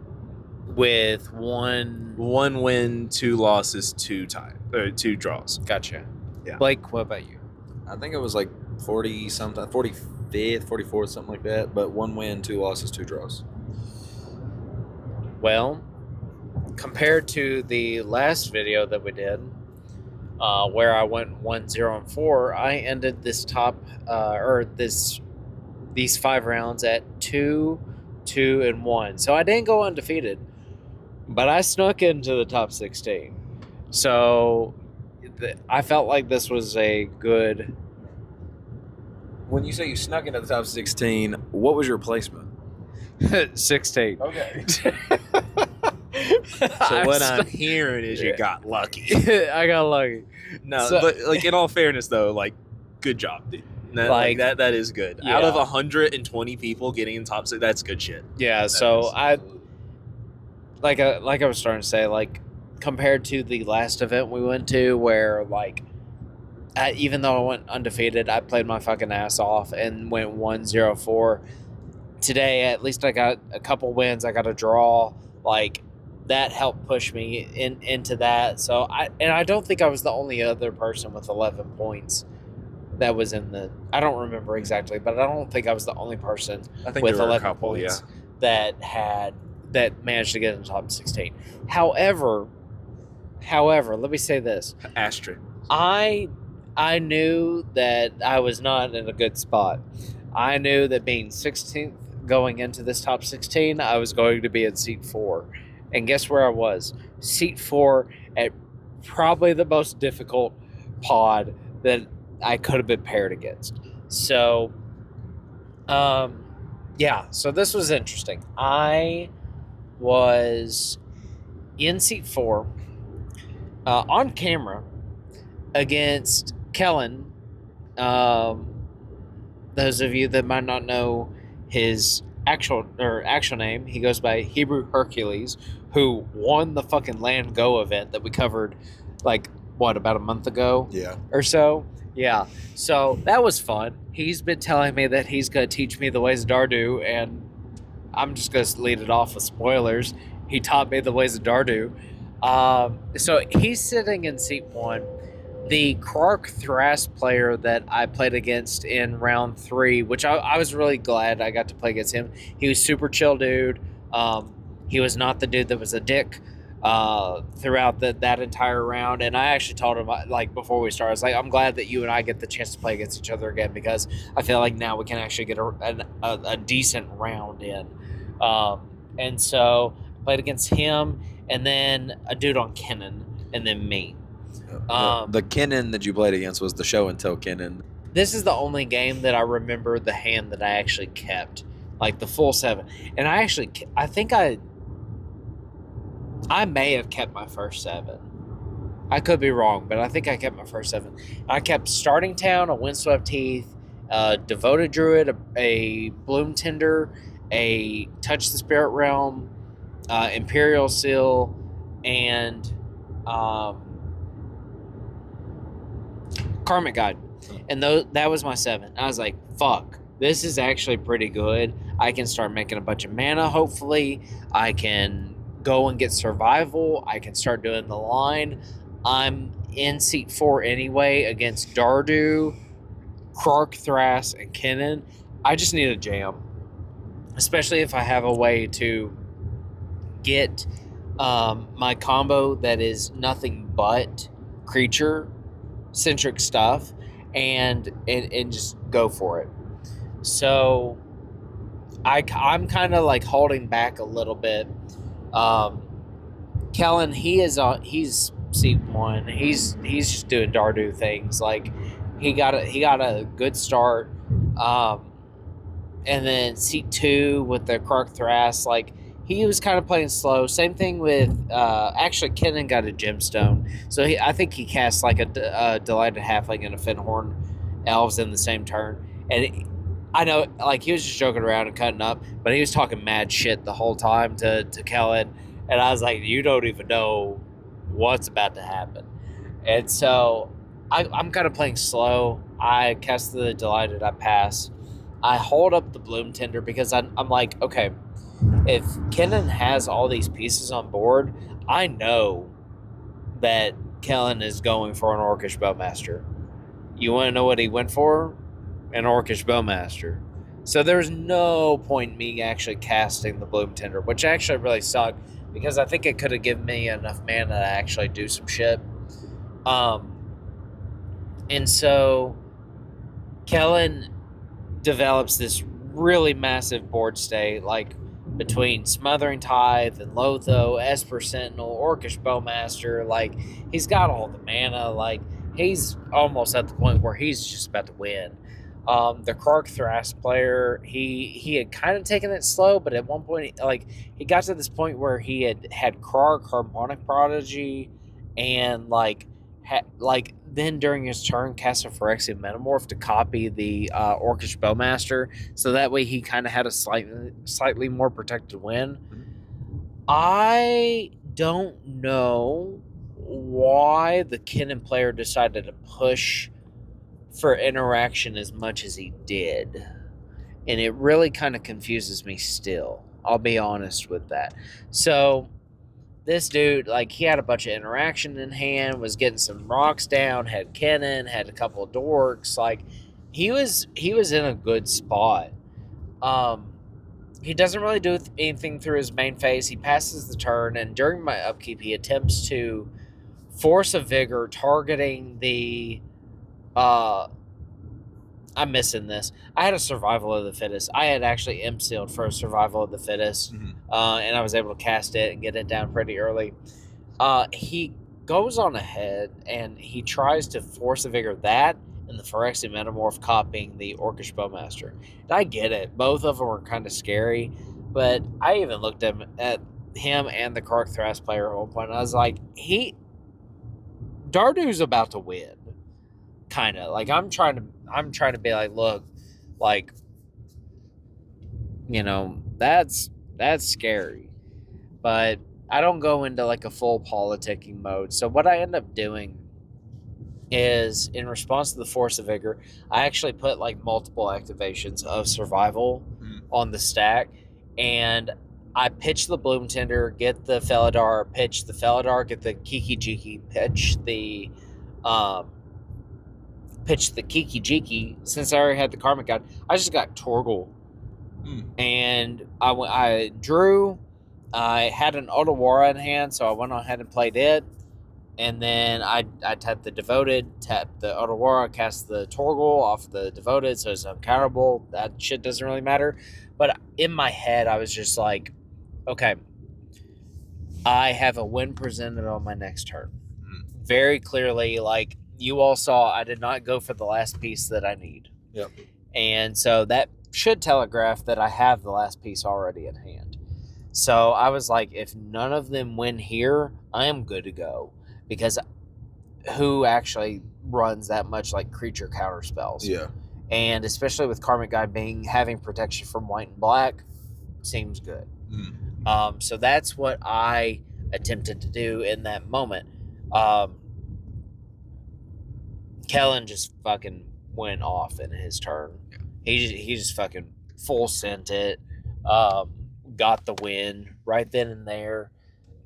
With one. 1 win, 2 losses, 2 draws. Gotcha. Yeah. Blake, what about you? I think it was like 40 something, 45th, 44th, something like that. But 1 win, 2 losses, 2 draws. Well, compared to the last video that we did, where I went 1-0-4, I ended this these 5 rounds at 2-2-1. So I didn't go undefeated, but I snuck into the top 16. So I felt like this was a good. When you say you snuck into the top 16, what was your placement? 16. Okay. So what I'm hearing is you got lucky. I got lucky. No, So- but like in all fairness though, like good job, dude. Like- That is good. Yeah. Out of 120 people getting in top 6, that's good shit. Yeah, so I like I was starting to say, like, compared to the last event we went to, where like even though I went undefeated, I played my fucking ass off and went 1-0-4. Today, at least I got a couple wins. I got a draw. Like, that helped push me into that. So I don't think I was the only other person with 11 points that was in the. I don't remember exactly, but I don't think I was the only person I think with there were a 11 couple, points that managed to get in the top 16. However, let me say this: Asterisk. I knew that I was not in a good spot. I knew that being 16th going into this top 16, I was going to be in seat 4. And guess where I was? Seat 4 at probably the most difficult pod that I could have been paired against. So, yeah, so this was interesting. I was in seat 4 on camera against Kellen. Those of you that might not know his actual name, he goes by Hebrew Hercules, who won the fucking Land Go event that we covered like about a month ago Yeah. or so. Yeah. So that was fun. He's been telling me that he's gonna teach me the ways of Dardu, and I'm just gonna lead it off with spoilers. He taught me the ways of Dardu. So he's sitting in seat 1. The Krark Thras player that I played against in round 3, which I was really glad I got to play against him. He was super chill dude. He was not the dude that was a dick throughout that entire round. And I actually told him, like, before we started, I was like, I'm glad that you and I get the chance to play against each other again, because I feel like now we can actually get a decent round in. And so I played against him, and then a dude on Kennen, and then me. The Kennen that you played against was the show and tell Kennen. This is the only game that I remember the hand that I actually kept, like the full 7. And I think I may have kept my first 7. I could be wrong, but I think I kept my first 7. I kept Starting Town, a Windswept Heath, a Devoted Druid, a Bloom Tender, a Touch the Spirit Realm, Imperial Seal, and Karmic Guide. And that was my 7. I was like, fuck, this is actually pretty good. I can start making a bunch of mana, hopefully. I can go and get survival. I can start doing the line. I'm in seat 4 anyway against Dardu, Krark Thras, and Kennen. I just need a jam, especially if I have a way to get my combo that is nothing but creature-centric stuff and just go for it. So I'm kind of like holding back a little bit. Kellen, he's seat 1. He's just doing Dardu things. Like he got a good start. And then seat 2 with the Krark Thras, like he was kind of playing slow. Same thing with actually Kennen got a gemstone, so I think he cast like a Delighted Halfling and a Finhorn Elves in the same turn. And I know, like, he was just joking around and cutting up, but he was talking mad shit the whole time to Kellen, and I was like, you don't even know what's about to happen. And so I'm kind of playing slow. I cast the Delighted, I pass. I hold up the Bloom Tender because I'm like, okay, if Kennen has all these pieces on board, I know that Kellen is going for an Orcish Bowmaster. You want to know what he went for? An Orcish Bowmaster. So there's no point in me actually casting the Bloom Tender, which actually really sucked because I think it could have given me enough mana to actually do some shit. And so Kellen develops this really massive board state, like between Smothering Tithe and Lotho, Esper Sentinel, Orcish Bowmaster. Like, he's got all the mana. Like, he's almost at the point where he's just about to win. The Krark Thras player, he had kind of taken it slow, but at one point, like, he got to this point where he had Krark, Harmonic Prodigy, and then during his turn cast a Phyrexian Metamorph to copy the Orcish Bowmaster, so that way he kind of had a slightly more protected win. I don't know why the Kennen player decided to push for interaction as much as he did, and it really kind of confuses me still. I'll be honest with that. So this dude, like, he had a bunch of interaction in hand, was getting some rocks down, had Kennen, had a couple of dorks. Like, he was in a good spot. He doesn't really do anything through his main phase. He passes the turn, and during my upkeep, he attempts to force a vigor targeting the. I'm missing this. I had a survival of the fittest. I had actually imp sealed for a survival of the fittest, and I was able to cast it and get it down pretty early. He goes on ahead and he tries to force a vigor that and the Phyrexian Metamorph copying the Orcish Bowmaster. And I get it. Both of them are kind of scary, but I even looked at him and the Kark Thras player at one point, and I was like, Dardu's about to win. Kind of. Like, I'm trying to be like, look, like, you know, that's scary. But I don't go into like a full politicking mode. So what I end up doing is, in response to the Force of Vigor, I actually put like multiple activations of survival on the stack, and I pitch the Bloom Tender, get the Felidar, pitch the Felidar, get the Kiki Jiki, pitch the Kiki Jiki. Since I already had the Karmic God, I just got Torgal. And I drew. I had an Otawara in hand, so I went ahead and played it. And then I tapped the Devoted, tapped the Otawara, cast the Torgal off the Devoted, so it's uncounterable. That shit doesn't really matter. But in my head, I was just like, okay, I have a win presented on my next turn. Very clearly, like you all saw, I did not go for the last piece that I need. Yep. And so that should telegraph that I have the last piece already at hand. So I was like, if none of them win here, I am good to go. Because who actually runs that much like creature counter spells? Yeah. And especially with Karmic Guide having protection from white and black, seems good. So that's what I attempted to do in that moment. Kellen just fucking went off in his turn. He just fucking full sent it. Got the win right then and there,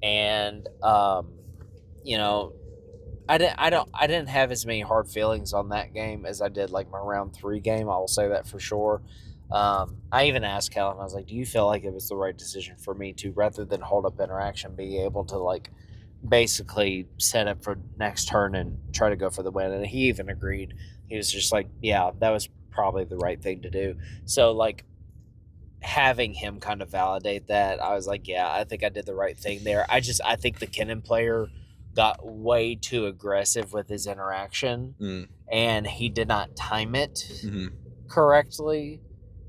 and you know, I didn't have as many hard feelings on that game as I did like my round 3 game. I will say that for sure. I even asked Kellen, I was like, do you feel like it was the right decision for me to, rather than hold up interaction, be able to like basically set up for next turn and try to go for the win? And he even agreed. He was just like, yeah, that was probably the right thing to do. So like having him kind of validate that, I was like, yeah, I think I did the right thing there. I think the Kennen player got way too aggressive with his interaction, and he did not time it correctly,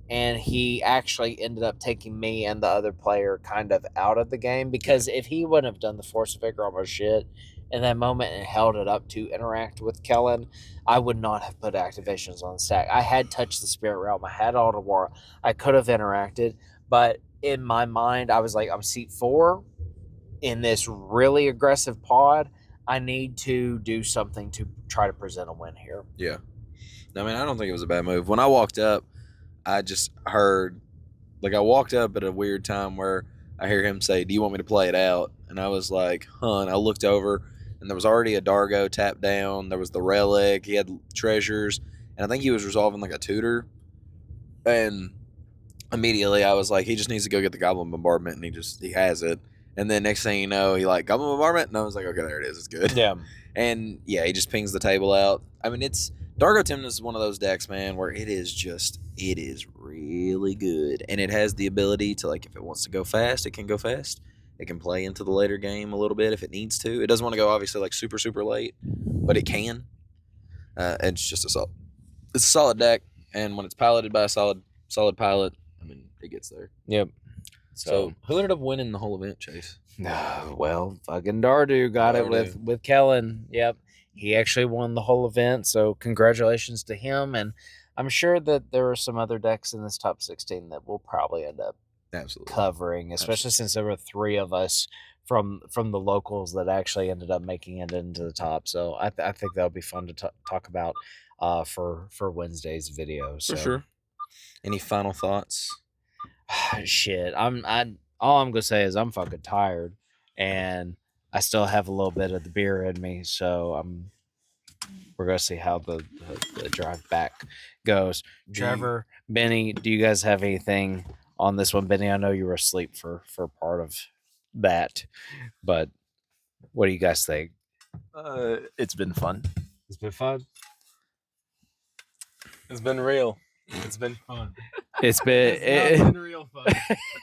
and he actually ended up taking me and the other player kind of out of the game, because if he wouldn't have done the Force of Vigor on my shit in that moment and held it up to interact with Kellen, I would not have put activations on the stack. I had touched the Spirit Realm, I had Otawara, I could have interacted, but in my mind, I was like, I'm seat 4 in this really aggressive pod. I need to do something to try to present a win here. Yeah. I mean, I don't think it was a bad move. When I walked up, I just heard, like, I walked up at a weird time where I hear him say, do you want me to play it out? And I was like, huh. And I looked over, and there was already a Dargo tapped down. There was the Relic. He had treasures. And I think he was resolving, like, a tutor. And immediately I was like, he just needs to go get the Goblin Bombardment, and he has it. And then next thing you know, he like, Goblin Bombardment? And I was like, okay, there it is. It's good. Yeah. And yeah, he just pings the table out. I mean, Dargo Timnus is one of those decks, man, where it is really good. And it has the ability to, like, if it wants to go fast, it can go fast. It can play into the later game a little bit if it needs to. It doesn't want to go, obviously, like, super, super late, but it can. It's just it's a solid deck. And when it's piloted by a solid pilot, I mean, it gets there. Yep. So who ended up winning the whole event, Chase? Well, fucking Dardu got it with Kellen. Yep. He actually won the whole event, so congratulations to him. And I'm sure that there are some other decks in this top 16 that we'll probably end up covering, especially since there were 3 of us from the locals that actually ended up making it into the top. So I think that'll be fun to talk about for Wednesday's video. So. For sure. Any final thoughts? Shit, all I'm gonna say is I'm fucking tired, and I still have a little bit of the beer in me, so we're gonna see how the drive back goes. Trevor, Benny, do you guys have anything on this one? Benny, I know you were asleep for part of that, but what do you guys think? It's been fun. It's been fun. It's been real. It's been fun. It's been real fun.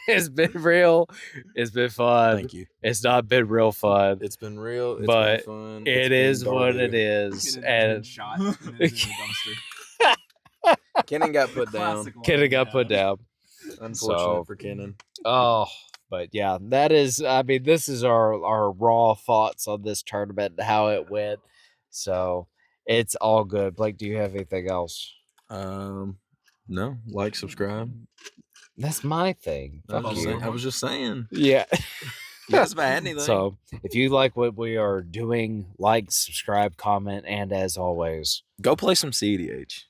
it's been real. It's been fun. Thank you. It's not been real fun. It's been real. It's But been fun. It is what it is, and shot and it is in the dumpster. Kenan got put down. Kenan got put down. Unfortunate So- for Kenan. Oh, but yeah, that is. I mean, this is our raw thoughts on this tournament and how it went. So it's all good. Blake, do you have anything else? No, like, subscribe. That's my thing. Fuck you. I was just saying. Yeah. You guys about anything? So if you like what we are doing, like, subscribe, comment, and as always, go play some cEDH.